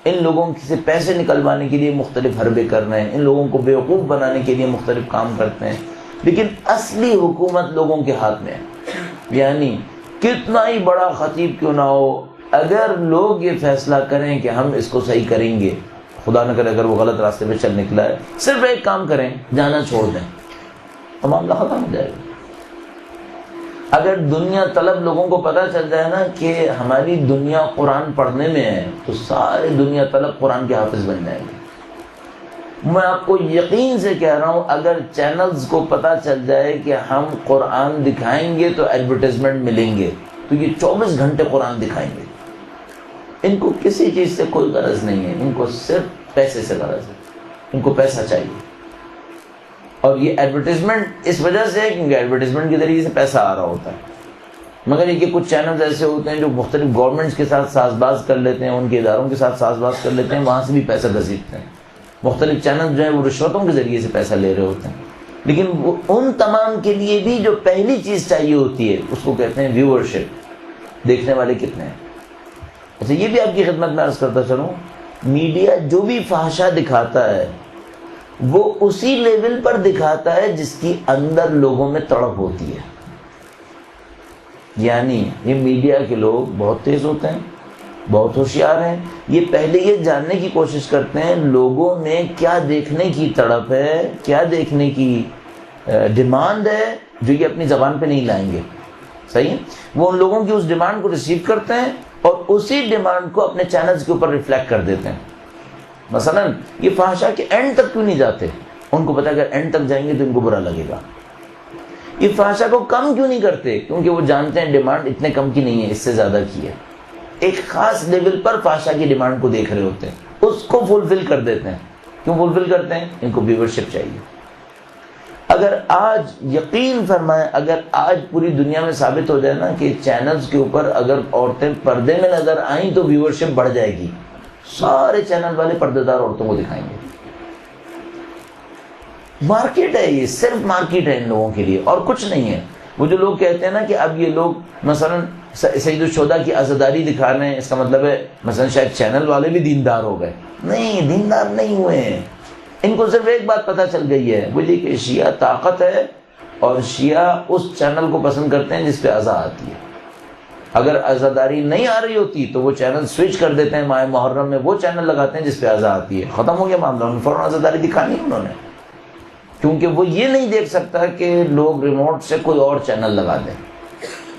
ان لوگوں سے پیسے نکلوانے کے لیے مختلف حربے کر رہے ہیں، ان لوگوں کو بیوقوف بنانے کے لیے مختلف کام کرتے ہیں. لیکن اصلی حکومت لوگوں کے ہاتھ میں ہے. یعنی کتنا ہی بڑا خطیب کیوں نہ ہو، اگر لوگ یہ فیصلہ کریں کہ ہم اس کو صحیح کریں گے، خدا نہ کرے اگر وہ غلط راستے پہ چل نکلا ہے، صرف ایک کام کریں، جانا چھوڑ دیں، تو معاملہ ختم ہو جائے گا. اگر دنیا طلب لوگوں کو پتہ چل جائے نا کہ ہماری دنیا قرآن پڑھنے میں ہے، تو سارے دنیا طلب قرآن کے حافظ بن جائیں گے. میں آپ کو یقین سے کہہ رہا ہوں اگر چینلز کو پتہ چل جائے کہ ہم قرآن دکھائیں گے تو ایڈورٹیزمنٹ ملیں گے، تو یہ 24 گھنٹے قرآن دکھائیں گے. ان کو کسی چیز سے کوئی غرض نہیں ہے، ان کو صرف پیسے سے غرض ہے، ان کو پیسہ چاہیے. اور یہ ایڈورٹیزمنٹ اس وجہ سے ہے کیونکہ ایڈورٹیزمنٹ کے ذریعے سے پیسہ آ رہا ہوتا ہے. مگر یہ کہ کچھ چینلز ایسے ہوتے ہیں جو مختلف گورنمنٹس کے ساتھ ساز باز کر لیتے ہیں، ان کے اداروں کے ساتھ ساز باز کر لیتے ہیں، وہاں سے بھی پیسہ گھسیٹتے ہیں. مختلف چینل جو ہیں وہ رشوتوں کے ذریعے سے پیسہ لے رہے ہوتے ہیں. لیکن وہ ان تمام کے لیے بھی جو پہلی چیز چاہیے ہوتی ہے اس کو کہتے ہیں ویورشپ، دیکھنے والے کتنے ہیں. اچھا یہ بھی آپ کی خدمت میں عرض کرتا چلوں، میڈیا جو بھی فحاشا دکھاتا ہے وہ اسی لیول پر دکھاتا ہے جس کی اندر لوگوں میں تڑپ ہوتی ہے. یعنی یہ میڈیا کے لوگ بہت تیز ہوتے ہیں، بہت ہوشیار ہیں. یہ پہلے یہ جاننے کی کوشش کرتے ہیں لوگوں میں کیا دیکھنے کی تڑپ ہے، کیا دیکھنے کی ڈیمانڈ ہے جو یہ اپنی زبان پہ نہیں لائیں گے. صحیح ہے. وہ ان لوگوں کی اس ڈیمانڈ کو ریسیو کرتے ہیں اور اسی ڈیمانڈ کو اپنے چینلز کے اوپر ریفلیکٹ کر دیتے ہیں. مثلا یہ فحاشا کے اینڈ تک کیوں نہیں جاتے؟ ان کو پتا اگر اینڈ تک جائیں گے تو ان کو برا لگے گا. یہ فحاشا کو کم کیوں نہیں کرتے؟ کیونکہ وہ جانتے ہیں ڈیمانڈ اتنے کم کی نہیں ہے، اس سے زیادہ کی ہے. ایک خاص لیول پر فحاشا کی ڈیمانڈ کو دیکھ رہے ہوتے ہیں، اس کو فلفل کر دیتے ہیں. کیوں فلفل کرتے ہیں؟ ان کو ویورشپ چاہیے. اگر آج یقین فرمائیں، اگر آج پوری دنیا میں ثابت ہو جائے نا کہ چینلز کے اوپر اگر عورتیں پردے میں نظر آئیں تو ویورشپ بڑھ جائے گی، سارے چینل والے پردے دار عورتوں کو دکھائیں گے. مارکیٹ ہے، یہ صرف مارکیٹ ہے ان لوگوں کے لیے اور کچھ نہیں ہے. وہ جو لوگ کہتے ہیں نا کہ اب یہ لوگ مثلا سید الشہداء کی عزاداری دکھا رہے ہیں، اس کا مطلب ہے مثلا شاید چینل والے بھی دیندار ہو گئے. نہیں، دیندار نہیں ہوئے ہیں. ان کو صرف ایک بات پتہ چل گئی ہے، وہ یہ کہ شیعہ طاقت ہے اور شیعہ اس چینل کو پسند کرتے ہیں جس پہ عزا آتی ہے. اگر عزاداری نہیں آ رہی ہوتی تو وہ چینل سوئچ کر دیتے ہیں، ماہ محرم میں وہ چینل لگاتے ہیں جس پہ عزا آتی ہے. ختم ہو گیا معاملہ، انہوں نے فوراً عزاداری دکھانی انہوں نے، کیونکہ وہ یہ نہیں دیکھ سکتا کہ لوگ ریموٹ سے کوئی اور چینل لگا دیں.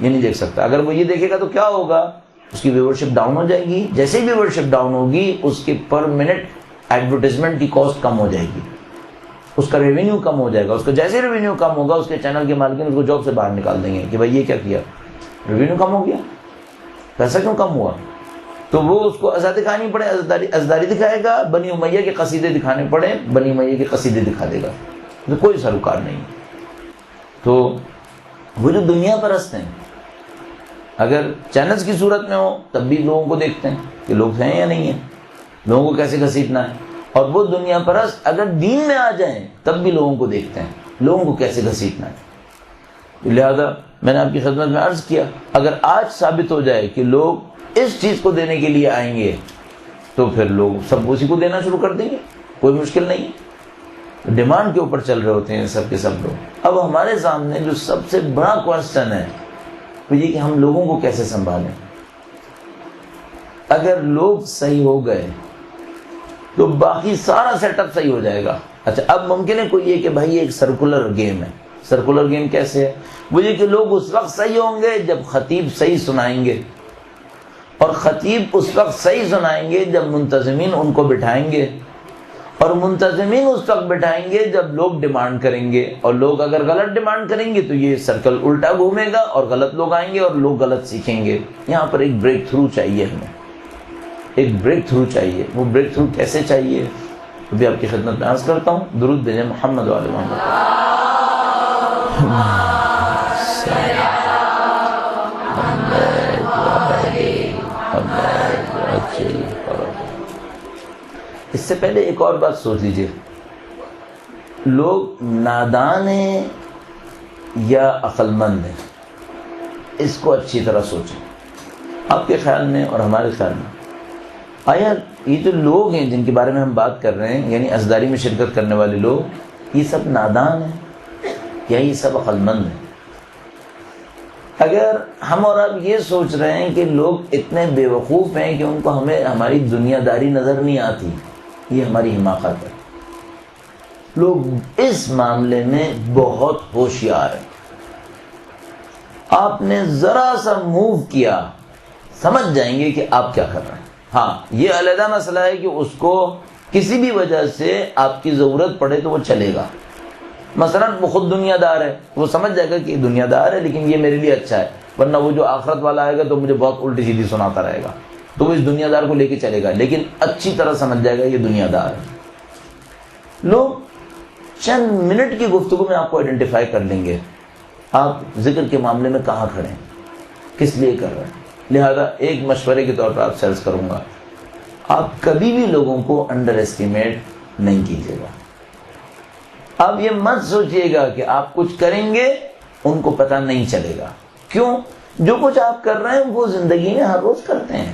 یہ نہیں دیکھ سکتا. اگر وہ یہ دیکھے گا تو کیا ہوگا؟ اس کی ویورشپ ڈاؤن ہو جائے گی. جیسے ہی ویورشپ ڈاؤن ہوگی اس کی پر منٹ ایڈورٹیزمنٹ کی کاسٹ کم ہو جائے گی، اس کا ریونیو کم ہو جائے گا. اس کا جیسے ریونیو کم ہوگا اس کے چینل کے مالکین اس کو جاب سے باہر نکال دیں گے کہ بھائی یہ کیا کیا، ریونیو کم ہو گیا، پیسہ کیوں کم ہوا. تو وہ اس کو ازا دکھانی پڑے ازداری دکھائے گا، بنی امیہ کے قصیدے دکھانے پڑے بنی امیہ کے قصیدے دکھا دے گا، تو کوئی سروکار نہیں۔ تو وہ جو دنیا پرست ہیں اگر چینلز کی صورت میں ہو تب بھی لوگوں کو دیکھتے ہیں کہ لوگ ہیں یا نہیں ہیں، لوگوں کو کیسے گھسیٹنا ہے، اور وہ دنیا پرست اگر دین میں آ جائیں تب بھی لوگوں کو دیکھتے ہیں لوگوں کو کیسے گھسیٹنا ہے۔ لہذا میں نے آپ کی خدمت میں عرض کیا، اگر آج ثابت ہو جائے کہ لوگ اس چیز کو دینے کے لیے آئیں گے تو پھر لوگ سب اسی کو دینا شروع کر دیں گے، کوئی مشکل نہیں۔ ڈیمانڈ کے اوپر چل رہے ہوتے ہیں سب کے سب لوگ۔ اب ہمارے سامنے جو سب سے بڑا کوسچن ہے وہ یہ کہ ہم لوگوں کو کیسے سنبھالیں۔ اگر لوگ صحیح ہو گئے تو باقی سارا سیٹ اپ صحیح ہو جائے گا۔ اچھا اب ممکن ہے کوئی یہ کہ بھائی یہ ایک سرکولر گیم ہے۔ سرکولر گیم کیسے ہے؟ وہ یہ کہ لوگ اس وقت صحیح ہوں گے جب خطیب صحیح سنائیں گے، اور خطیب اس وقت صحیح سنائیں گے جب منتظمین ان کو بٹھائیں گے، اور منتظمین اس وقت بٹھائیں گے جب لوگ ڈیمانڈ کریں گے، اور لوگ اگر غلط ڈیمانڈ کریں گے تو یہ سرکل الٹا گھومے گا اور غلط لوگ آئیں گے اور لوگ غلط سیکھیں گے۔ یہاں پر ایک بریک تھرو چاہیے، ہمیں ایک بریک تھرو چاہیے۔ وہ بریک تھرو کیسے چاہیے وہ بھی آپ کی خدمت میں عرض کرتا ہوں۔ درود بھیجیں محمد و آل محمد۔ اس سے پہلے ایک اور بات سوچ لیجئے، لوگ نادان ہیں یا عقل مند ہیں، اس کو اچھی طرح سوچیں۔ آپ کے خیال میں اور ہمارے خیال میں آیا یہ جو لوگ ہیں جن کے بارے میں ہم بات کر رہے ہیں، یعنی ازداری میں شرکت کرنے والے لوگ، یہ سب نادان ہیں یا یہ سب عقل مند ہیں؟ اگر ہم اور آپ یہ سوچ رہے ہیں کہ لوگ اتنے بے وقوف ہیں کہ ان کو ہماری دنیا داری نظر نہیں آتی، یہ ہماری حماقت ہے۔ لوگ اس معاملے میں بہت ہوشیار ہیں۔ آپ نے ذرا سا موو کیا سمجھ جائیں گے کہ آپ کیا کر رہے ہیں۔ ہاں یہ علیحدہ مسئلہ ہے کہ اس کو کسی بھی وجہ سے آپ کی ضرورت پڑے تو وہ چلے گا۔ مثلا وہ خود دنیا دار ہے، وہ سمجھ جائے گا کہ دنیا دار ہے لیکن یہ میرے لیے اچھا ہے، ورنہ وہ جو آخرت والا آئے گا تو مجھے بہت الٹی سیدھی سناتا رہے گا، تو وہ اس دنیا دار کو لے کے چلے گا، لیکن اچھی طرح سمجھ جائے گا یہ دنیا دار ہے۔ لوگ چند منٹ کی گفتگو میں آپ کو آئیڈینٹیفائی کر لیں گے آپ ذکر کے معاملے میں کہاں کھڑے ہیں، کس لیے کر رہے ہیں۔ لہذا ایک مشورے کے طور پر آپ سے عرض کروں گا، آپ کبھی بھی لوگوں کو انڈر ایسٹیمیٹ نہیں کیجیے گا۔ آپ یہ مت سوچئے گا کہ آپ کچھ کریں گے ان کو پتہ نہیں چلے گا۔ کیوں؟ جو کچھ آپ کر رہے ہیں وہ زندگی میں ہر روز کرتے ہیں،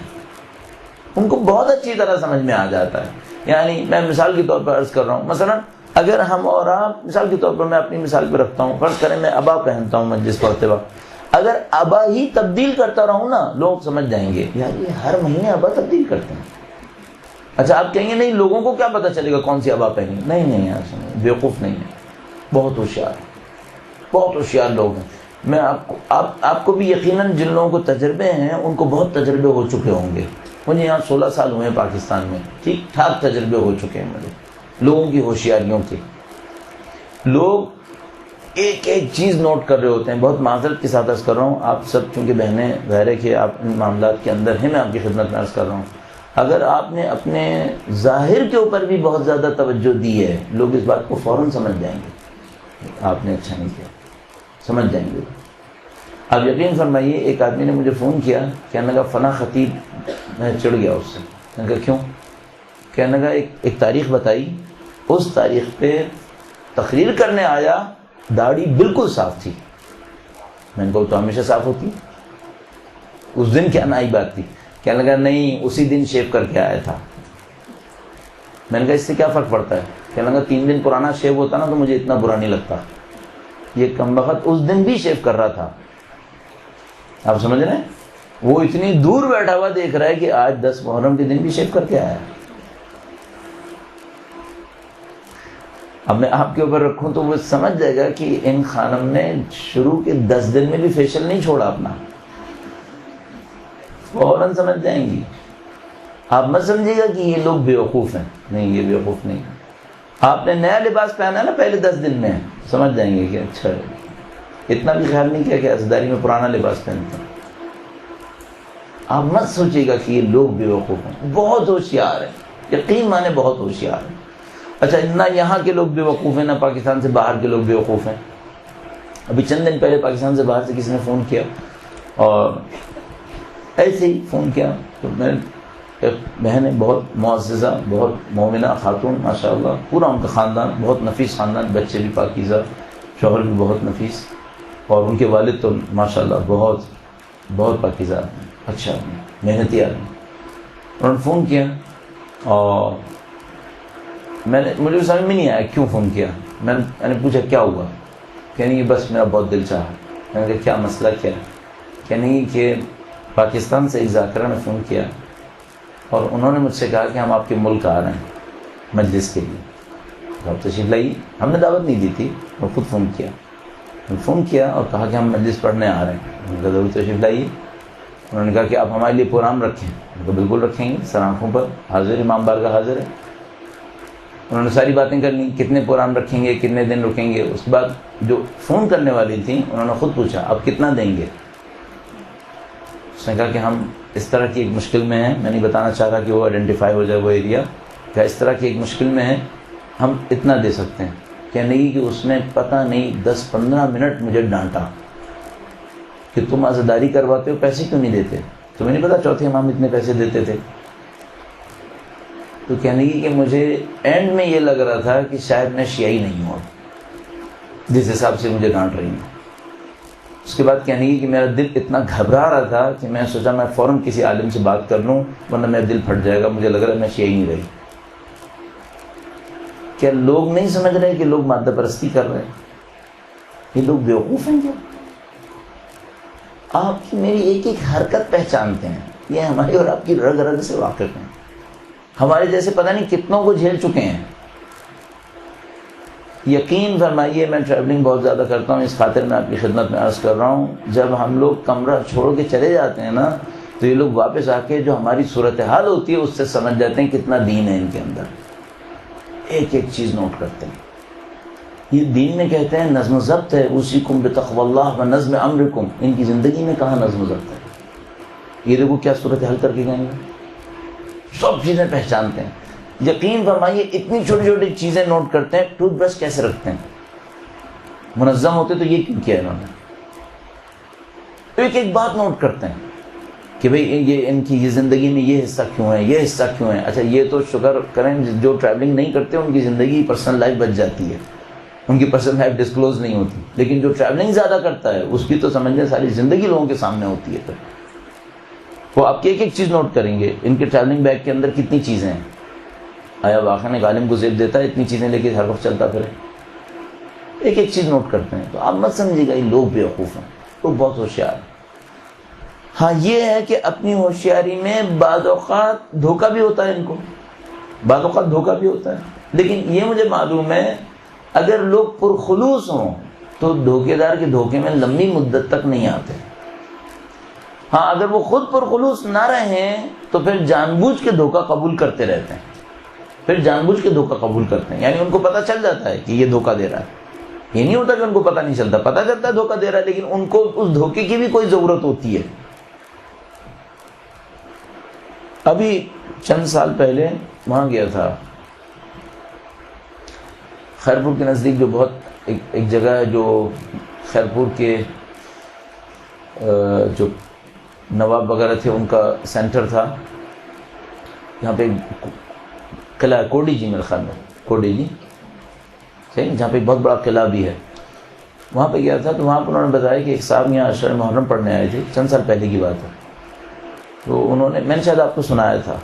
ان کو بہت اچھی طرح سمجھ میں آ جاتا ہے۔ یعنی میں مثال کے طور پر عرض کر رہا ہوں، مثلا اگر ہم اور آپ، مثال کے طور پر میں اپنی مثال پہ رکھتا ہوں، فرض کریں میں ابا پہنتا ہوں مجلس پڑھتے وقت، اگر ابا ہی تبدیل کرتا رہوں نا، لوگ سمجھ جائیں گے یار یہ ہر مہینے ابا تبدیل کرتے ہیں۔ اچھا آپ کہیں گے نہیں لوگوں کو کیا پتہ چلے گا کون سی ابا پہنی؟ نہیں یار سنیں، بیوقوف نہیں ہے، بہت ہوشیار، بہت ہوشیار لوگ ہیں۔ میں آپ کو بھی یقیناً جن لوگوں کو تجربے ہیں ان کو بہت تجربے ہو چکے ہوں گے۔ مجھے یہاں 16 سال ہوئے ہیں پاکستان میں، ٹھیک ٹھاک تجربے ہو چکے ہیں مجھے لوگوں کی ہوشیاریوں کے۔ لوگ ایک ایک چیز نوٹ کر رہے ہوتے ہیں۔ بہت معذرت کے ساتھ عرض کر رہا ہوں، آپ سب چونکہ بہنیں ظاہر ہے کہ آپ ان معاملات کے اندر ہیں، میں آپ کی خدمت میں عرض کر رہا ہوں، اگر آپ نے اپنے ظاہر کے اوپر بھی بہت زیادہ توجہ دی ہے، لوگ اس بات کو فوراً سمجھ جائیں گے آپ نے اچھا نہیں کیا، سمجھ جائیں گے۔ آپ یقین فرمائیے ایک آدمی نے مجھے فون کیا، کہنے لگا فلاں خطیب، میں چڑھ گیا اس سے۔ میں نے کہا کیوں؟ کہنے لگا ایک تاریخ بتائی، اس تاریخ پہ تقریر کرنے آیا، داڑھی بالکل صاف تھی۔ میں نے کہا تو ہمیشہ صاف ہوتی، اس دن کیا نئی بات تھی؟ کہنے لگا نہیں اسی دن شیو کر کے آیا تھا۔ میں نے کہا اس سے کیا فرق پڑتا ہے؟ کہنے لگا 3 دن پرانا شیو ہوتا نا تو مجھے اتنا برا نہیں لگتا، یہ کمبخت اس دن بھی شیو کر رہا تھا۔ آپ سمجھ رہے ہیں؟ وہ اتنی دور بیٹھا ہوا دیکھ رہا ہے کہ آج 10 محرم کے دن بھی شیو کر کے آیا۔ اب میں آپ کے اوپر رکھوں تو وہ سمجھ جائے گا کہ ان خانم نے شروع کے 10 دن میں بھی فیشل نہیں چھوڑا اپنا، فوراً سمجھ جائیں گی۔ آپ مت سمجھیے گا کہ یہ لوگ بیوقوف ہیں، نہیں یہ بیوقوف نہیں۔ آپ نے نیا لباس پہنا نا پہلے 10 دن میں، سمجھ جائیں گے کہ اچھا اتنا بھی خیال نہیں کیا کہ ازداری میں پرانا لباس پہنتا۔ آپ مت سوچیے گا کہ یہ لوگ بیوقوف ہیں، بہت ہوشیار ہیں، یقین مانے بہت ہوشیار ہیں۔ اچھا، نہ یہاں کے لوگ بیوقوف ہیں، نہ پاکستان سے باہر کے لوگ بیوقوف ہیں۔ ابھی چند دن پہلے پاکستان سے باہر سے کسی نے فون کیا، اور ایسے ہی فون کیا تو میں ایک بہن ہے، بہت معززہ، بہت مومنہ خاتون، ماشاءاللہ پورا ان کا خاندان بہت نفیس خاندان، بچے بھی پاکیزہ، شوہر بھی بہت نفیس، اور ان کے والد تو ماشاءاللہ بہت بہت پاکیزہ آدمی، اچھا آدمی، محنتی آدمی۔ انہوں نے فون کیا اور مجھے سمجھ میں نہیں آیا کیوں فون کیا۔ میں نے پوچھا کیا ہوا؟ کہنے کہ بس میرا بہت دل چاہا۔ میں نے کہا کیا مسئلہ کیا ہے؟ کہنے کہ پاکستان سے ایک ذاکرہ نے فون کیا اور انہوں نے مجھ سے کہا کہ ہم آپ کے ملک آ رہے ہیں مجلس کے لیے، آپ تشریف لائیے۔ ہم نے دعوت نہیں دی تھی، اور خود فون کیا اور کہا کہ ہم مجلس پڑھنے آ رہے ہیں۔ انہوں نے کہا ضرور تشریف لائیے۔ انہوں نے کہا کہ آپ ہمارے لیے پروگرام رکھیں۔ میں نے کہا بالکل رکھیں گے، سر آنکھوں پر حاضر، امام بارگاہ حاضر ہے۔ انہوں نے ساری باتیں کر لیں، کتنے پروگرام رکھیں گے، کتنے دن رکیں گے۔ اس کے بعد جو فون کرنے والی تھیں انہوں نے خود پوچھا آپ کتنا دیں گے؟ اس نے کہا کہ ہم اس طرح کی ایک مشکل میں ہیں، میں نہیں بتانا چاہ رہا کہ وہ آئیڈینٹیفائی ہو جائے وہ ایریا، کہ اس طرح کی ایک مشکل میں ہے، ہم اتنا دے سکتے ہیں۔ کہنے لگی کہ اس نے پتہ نہیں 10-15 منٹ مجھے ڈانٹا کہ تم عزاداری کرواتے ہو، پیسے کیوں نہیں دیتے؟ تمہیں نہیں پتا چوتھے امام اتنے پیسے دیتے تھے؟ تو کہنے لگی کہ مجھے اینڈ میں یہ لگ رہا تھا کہ شاید میں شیعی نہیں ہوں جس حساب سے مجھے ڈانٹ رہی ہوں۔ اس کے بعد کہنے لگی کہ میرا دل اتنا گھبرا رہا تھا کہ میں سوچا میں فوراً کسی عالم سے بات کر لوں ورنہ میرا دل پھٹ جائے گا، مجھے لگ رہا ہے میں شیعی نہیں رہی۔ کیا لوگ نہیں سمجھ رہے کہ لوگ مادہ پرستی کر رہے ہیں؟ یہ لوگ بیوقوف ہیں کیا؟ آپ کی میری ایک ایک حرکت پہچانتے ہیں، یہ ہماری اور آپ کی رگ رگ سے واقف ہیں، ہمارے جیسے پتہ نہیں کتنوں کو جھیل چکے ہیں۔ یقین فرمائیے میں ٹریولنگ بہت زیادہ کرتا ہوں، اس خاطر میں آپ کی خدمت میں عرض کر رہا ہوں، جب ہم لوگ کمرہ چھوڑ کے چلے جاتے ہیں نا تو یہ لوگ واپس آ کے جو ہماری صورتحال ہوتی ہے اس سے سمجھ جاتے ہیں کتنا دین ہے ان کے اندر، ایک ایک چیز نوٹ کرتے ہیں۔ یہ دین میں کہتے ہیں نظم و ضبط ہے، اوصیکم بتقوی اللہ و نظم امرکم، ان کی زندگی میں کہاں نظم و ضبط ہے؟ یہ دیکھو کیا صورتحال کر کے گئے ہیں، سب چیزیں پہچانتے ہیں۔ یقین فرمائیے اتنی چھوٹی چھوٹی چیزیں نوٹ کرتے ہیں، ٹوتھ برش کیسے رکھتے ہیں، منظم ہوتے تو یہ کیوں کیا انہوں نے؟ ایک ایک بات نوٹ کرتے ہیں کہ بھئی یہ ان کی یہ زندگی میں یہ حصہ کیوں ہے، یہ حصہ کیوں ہے۔ اچھا یہ تو شکر کریں جو ٹریولنگ نہیں کرتے ان کی زندگی پرسنل لائف بچ جاتی ہے، ان کی پرسنل لائف ڈسکلوز نہیں ہوتی، لیکن جو ٹریولنگ زیادہ کرتا ہے اس کی تو سمجھیں ساری زندگی لوگوں کے سامنے ہوتی ہے۔ پھر وہ آپ کی ایک ایک چیز نوٹ کریں گے، ان کے ٹریولنگ بیگ کے اندر کتنی چیزیں ہیں، آیا واقعہ ایک عالم کو زیب دیتا ہے اتنی چیزیں لے کے ہر وقت چلتا پھرے، ایک ایک چیز نوٹ کرتے ہیں۔ تو آپ مت سمجھیے گا یہ لوگ بیوقوف ہیں، لوگ بہت ہوشیار ہیں۔ ہاں یہ ہے کہ اپنی ہوشیاری میں بعض اوقات دھوکہ بھی ہوتا ہے، ان کو بعض اوقات دھوکہ بھی ہوتا ہے، لیکن یہ مجھے معلوم ہے اگر لوگ پرخلوص ہوں تو دھوکے دار کے دھوکے میں لمبی مدت تک نہیں آتے۔ ہاں اگر وہ خود پرخلوص نہ رہیں تو پھر جان بوجھ کے دھوکہ قبول کرتے رہتے ہیں، پھر جان بوجھ کے دھوکہ قبول کرتے ہیں، یعنی ان کو پتہ چل جاتا ہے کہ یہ دھوکہ دے رہا ہے۔ یہ نہیں ہوتا کہ ان کو پتہ نہیں چلتا، پتہ چلتا ہے دھوکہ دے رہا ہے، لیکن ان کو اس دھوکے کی بھی کوئی ضرورت ہوتی ہے۔ ابھی چند سال پہلے وہاں گیا تھا خیرپور کے نزدیک، جو بہت ایک جگہ ہے جو خیرپور کے جو نواب وغیرہ تھے ان کا سینٹر تھا، یہاں پہ قلعہ کوڈی جی، میرے خیال میں کوڈی جی صحیح، جہاں پہ ایک بہت بڑا قلعہ بھی ہے، وہاں پہ گیا تھا۔ تو وہاں پہ انہوں نے بتایا کہ ایک صاحب یہاں عشر محرم پڑھنے آئے تھے، چند سال پہلے کی بات ہے۔ تو انہوں نے، میں نے شاید آپ کو سنایا تھا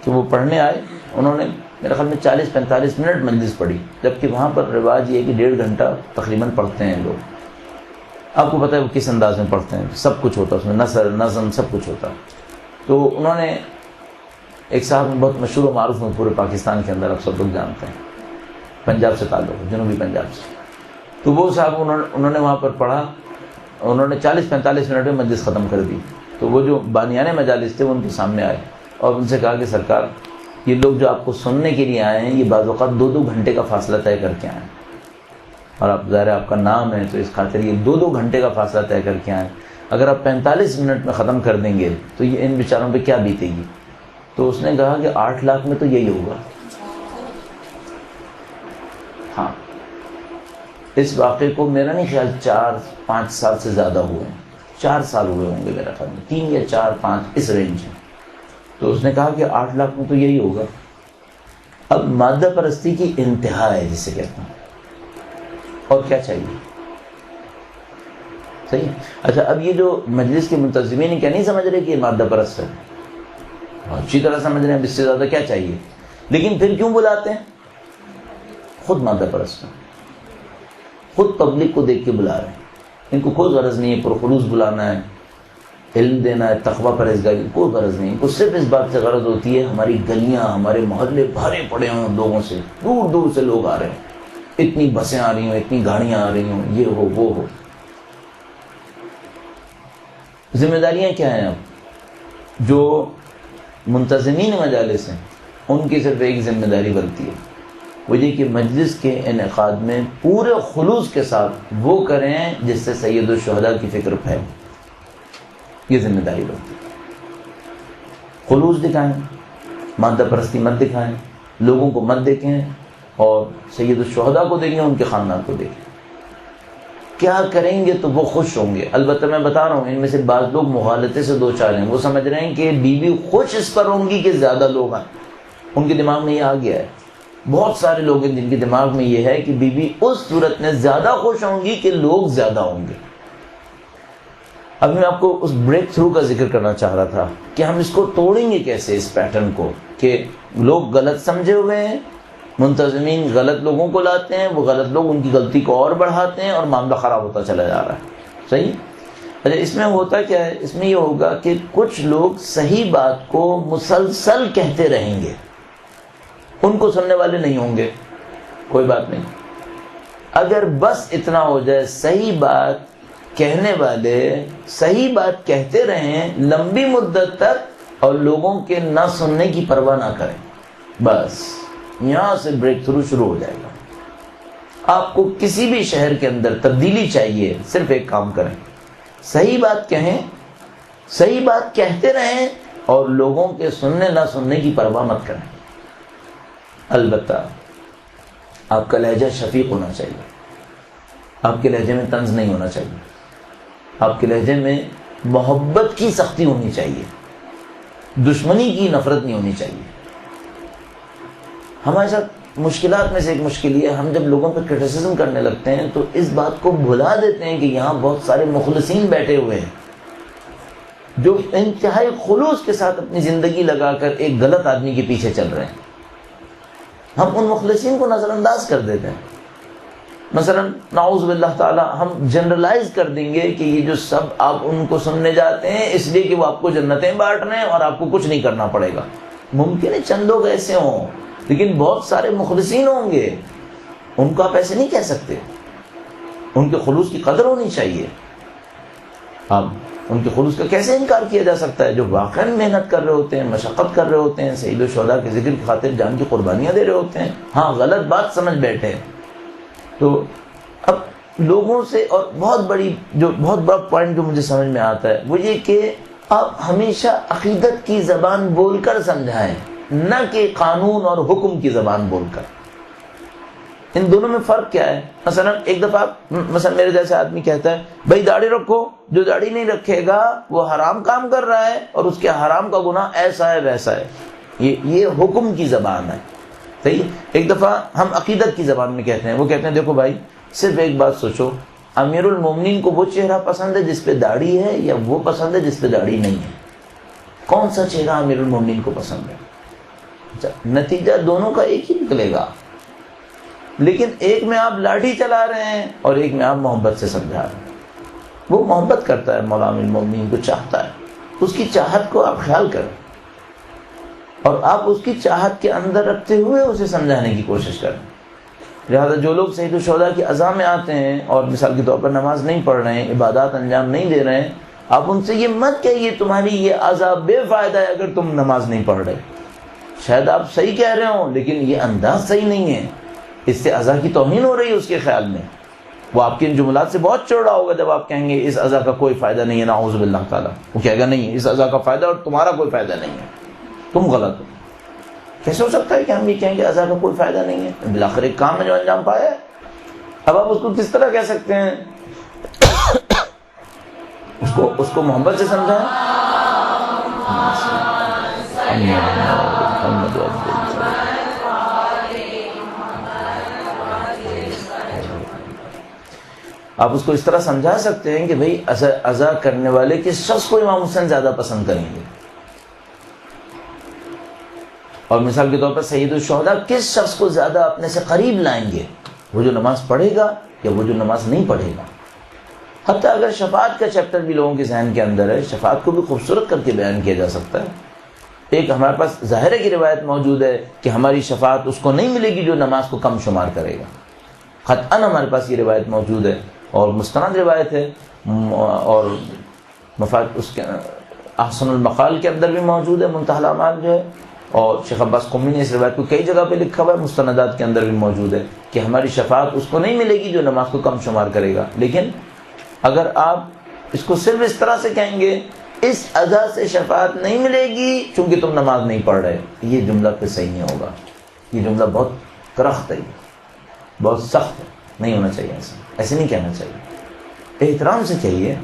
کہ وہ پڑھنے آئے، انہوں نے میرے خیال میں 40-45 منٹ مجلس پڑھی، جبکہ وہاں پر رواج یہ ہے کہ 1.5 گھنٹہ تقریباً پڑھتے ہیں لوگ۔ آپ کو پتہ ہے وہ کس انداز میں پڑھتے ہیں، سب کچھ ہوتا ہے اس میں، نثر نظم سب کچھ ہوتا ہے۔ تو انہوں نے ایک صاحب بہت مشہور و معروف ہیں پورے پاکستان کے اندر، آپ سب لوگ جانتے ہیں، پنجاب سے تعلق ہے، جنوبی پنجاب سے۔ تو وہ صاحب انہوں نے وہاں پر پڑھا، انہوں نے 40-45 منٹ میں مجلس ختم کر دی۔ تو وہ جو بانیان مجالس تھے وہ ان کے سامنے آئے اور ان سے کہا کہ سرکار یہ لوگ جو آپ کو سننے کے لیے آئے ہیں یہ بعض اوقات 2-2 گھنٹے کا فاصلہ طے کر کے آئے ہیں، اور آپ ظاہر آپ کا نام ہے تو اس خاطر یہ 2-2 گھنٹے کا فاصلہ طے کر کے آئے ہیں۔ اگر آپ 45 منٹ میں ختم کر دیں گے تو یہ ان بیچاروں پہ کیا بیتے گی؟ تو اس نے کہا کہ 8 لاکھ میں تو یہی ہوگا. ہاں اس واقعے کو میرا نہیں خیال 4-5 سال سے زیادہ ہوئے ہیں, 4 سال ہوئے ہوں گے میرا خیال میں, 3 یا 4-5 اس رینج میں. تو اس نے کہا کہ 8 لاکھ میں تو یہی ہوگا. اب مادہ پرستی کی انتہا ہے جسے کہتے ہیں, اور کیا چاہیے؟ صحیح. اچھا اب یہ جو مجلس کے منتظمین ہیں کیا نہیں سمجھ رہے کہ یہ مادہ پرست ہے؟ اچھی طرح سمجھ رہے ہیں, اس سے زیادہ کیا چاہیے؟ لیکن پھر کیوں بلاتے ہیں؟ خود مادہ پرست ہیں, خود پبلک کو دیکھ کے بلا رہے ہیں. ان کو کوئی غرض نہیں ہے پرخلوص بلانا ہے, علم دینا ہے, تقویٰ پرہیزگاری, کوئی غرض نہیں. ان کو صرف اس بات سے غرض ہوتی ہے ہماری گلیاں, ہمارے محلے بھرے پڑے ہوں لوگوں سے, دور دور سے لوگ آ رہے ہیں, اتنی بسیں آ رہی ہوں, اتنی گاڑیاں آ رہی ہوں, یہ ہو وہ ہو. ذمہ داریاں کیا ہیں؟ اب جو منتظمین مجالس ہیں ان کی صرف ایک ذمہ داری بنتی ہے, وہ یہ کہ مجلس کے انعقاد میں پورے خلوص کے ساتھ وہ کریں جس سے سید الشہداء کی فکر پھیلے. یہ ذمہ داری بنتی ہے. خلوص دکھائیں, مادہ پرستی مت دکھائیں, لوگوں کو مت دیکھیں, اور سید الشہداء کو دیکھیں, ان کے خاندان کو دیکھیں. کیا کریں گے تو وہ خوش ہوں گے. البتہ میں بتا رہا ہوں ان میں سے بعض لوگ مغالطے سے دو چار ہیں, وہ سمجھ رہے ہیں کہ بیوی خوش اس پر ہوں گی کہ زیادہ لوگ آئیں. ان کے دماغ میں یہ آ گیا ہے. بہت سارے لوگ ہیں جن کے دماغ میں یہ ہے کہ بیوی اس صورت میں زیادہ خوش ہوں گی کہ لوگ زیادہ ہوں گے. اب میں آپ کو اس بریک تھرو کا ذکر کرنا چاہ رہا تھا کہ ہم اس کو توڑیں گے کیسے, اس پیٹرن کو, کہ لوگ غلط سمجھے ہوئے ہیں, منتظمین غلط لوگوں کو لاتے ہیں, وہ غلط لوگ ان کی غلطی کو اور بڑھاتے ہیں, اور معاملہ خراب ہوتا چلا جا رہا ہے. صحیح. اچھا اس میں ہوتا کیا ہے؟ اس میں یہ ہوگا کہ کچھ لوگ صحیح بات کو مسلسل کہتے رہیں گے, ان کو سننے والے نہیں ہوں گے. کوئی بات نہیں, اگر بس اتنا ہو جائے صحیح بات کہنے والے صحیح بات کہتے رہیں لمبی مدت تک, اور لوگوں کے نہ سننے کی پرواہ نہ کریں, بس یہاں سے بریک تھرو شروع ہو جائے گا. آپ کو کسی بھی شہر کے اندر تبدیلی چاہیے, صرف ایک کام کریں, صحیح بات کہیں, صحیح بات کہتے رہیں, اور لوگوں کے سننے نہ سننے کی پرواہ مت کریں. البتہ آپ کا لہجہ شفیق ہونا چاہیے, آپ کے لہجے میں طنز نہیں ہونا چاہیے, آپ کے لہجے میں محبت کی سختی ہونی چاہیے, دشمنی کی نفرت نہیں ہونی چاہیے. ہمارے ساتھ مشکلات میں سے ایک مشکل یہ ہے, ہم جب لوگوں پہ کرٹیسزم کرنے لگتے ہیں تو اس بات کو بھلا دیتے ہیں کہ یہاں بہت سارے مخلصین بیٹھے ہوئے ہیں جو انتہائی خلوص کے ساتھ اپنی زندگی لگا کر ایک غلط آدمی کے پیچھے چل رہے ہیں. ہم ان مخلصین کو نظر انداز کر دیتے ہیں. مثلا نعوذ باللہ تعالی ہم جنرلائز کر دیں گے کہ یہ جو سب آپ ان کو سننے جاتے ہیں اس لیے کہ وہ آپ کو جنتیں بانٹ رہے ہیں اور آپ کو کچھ نہیں کرنا پڑے گا. ممکن ہے چند لوگ ایسے ہوں, لیکن بہت سارے مخلصین ہوں گے, ان کو آپ ایسے نہیں کہہ سکتے. ان کے خلوص کی قدر ہونی چاہیے. اب ان کے خلوص کا کیسے انکار کیا جا سکتا ہے؟ جو واقعاً محنت کر رہے ہوتے ہیں, مشقت کر رہے ہوتے ہیں, سید الشہداء کے ذکر کی خاطر جان کی قربانیاں دے رہے ہوتے ہیں. ہاں غلط بات سمجھ بیٹھے ہیں. تو اب لوگوں سے, اور بہت بڑا پوائنٹ جو مجھے سمجھ میں آتا ہے وہ یہ کہ آپ ہمیشہ عقیدت کی زبان بول کر سمجھائیں, نہ کہ قانون اور حکم کی زبان بول کر. ان دونوں میں فرق کیا ہے؟ مثلا ایک دفعہ مثلا میرے جیسے آدمی کہتا ہے بھائی داڑھی رکھو, جو داڑھی نہیں رکھے گا وہ حرام کام کر رہا ہے اور اس کے حرام کا گناہ ایسا ہے ویسا ہے. یہ حکم کی زبان ہے. صحیح. ایک دفعہ ہم عقیدت کی زبان میں کہتے ہیں, وہ کہتے ہیں دیکھو بھائی صرف ایک بات سوچو, امیر المومنین کو وہ چہرہ پسند ہے جس پہ داڑھی ہے یا وہ پسند ہے جس پہ داڑھی نہیں ہے؟ کون سا چہرہ امیر المومنین کو پسند ہے؟ نتیجہ دونوں کا ایک ہی نکلے گا, لیکن ایک میں آپ لاٹھی چلا رہے ہیں اور ایک میں آپ محبت سے سمجھا رہے ہیں. وہ محبت کرتا ہے, مولا امیر المومنین کو چاہتا ہے, اس کی چاہت کو آپ خیال کریں اور آپ اس کی چاہت کے اندر رکھتے ہوئے اسے سمجھانے کی کوشش کریں. لہذا جو لوگ سید الشہداء کی عزا میں آتے ہیں اور مثال کے طور پر نماز نہیں پڑھ رہے ہیں, عبادات انجام نہیں دے رہے ہیں, آپ ان سے یہ مت کہیے تمہاری یہ عزا بے فائدہ ہے اگر تم نماز نہیں پڑھ رہے. شاید آپ صحیح کہہ رہے ہوں لیکن یہ انداز صحیح نہیں ہے, اس سے عزا کی توہین ہو رہی ہے اس کے خیال میں. وہ آپ کے ان جملات سے بہت چڑا ہوگا جب آپ کہیں گے اس اذا کا کوئی فائدہ نہیں ہے، نعوذ باللہ تعالیٰ. وہ کہے گا نہیں، اس اذا کا فائدہ اور تمہارا کوئی فائدہ نہیں ہے، تم غلط ہو. کیسے ہو سکتا ہے کہ ہم یہ کہیں گے اذا کا کوئی فائدہ نہیں ہے؟ بالآخر ایک کام ہے جو انجام پایا ہے. اب آپ اس کو کس طرح کہہ سکتے ہیں؟ اس کو محبت سے سمجھائیں. آپ اس کو اس طرح سمجھا سکتے ہیں کہ بھئی اذا کرنے والے کس شخص کو امام حسین زیادہ پسند کریں گے، اور مثال کے طور پر سید الشہداء کس شخص کو زیادہ اپنے سے قریب لائیں گے، وہ جو نماز پڑھے گا یا وہ جو نماز نہیں پڑھے گا. حتیٰ اگر شفاعت کا چیپٹر بھی لوگوں کے ذہن کے اندر ہے، شفاعت کو بھی خوبصورت کر کے بیان کیا جا سکتا ہے. ایک ہمارے پاس ظاہرہ کی روایت موجود ہے کہ ہماری شفاعت اس کو نہیں ملے گی جو نماز کو کم شمار کرے گا. قطعاً ہمارے پاس یہ روایت موجود ہے اور مستند روایت ہے، اور مفاد اس کے احسن المقال کے اندر بھی موجود ہے، منتہی الاعمال جو ہے، اور شیخ عباس قمی نے اس روایت کو کئی جگہ پہ لکھا ہوا ہے، مستندات کے اندر بھی موجود ہے کہ ہماری شفاعت اس کو نہیں ملے گی جو نماز کو کم شمار کرے گا. لیکن اگر آپ اس کو صرف اس طرح سے کہیں گے اس اذا سے شفاعت نہیں ملے گی چونکہ تم نماز نہیں پڑھ رہے، یہ جملہ پہ صحیح نہیں ہوگا. یہ جملہ بہت کرخت ہے، بہت سخت ہے، نہیں ہونا چاہیے. ایسے نہیں کہنا چاہیے، احترام سے چاہیے.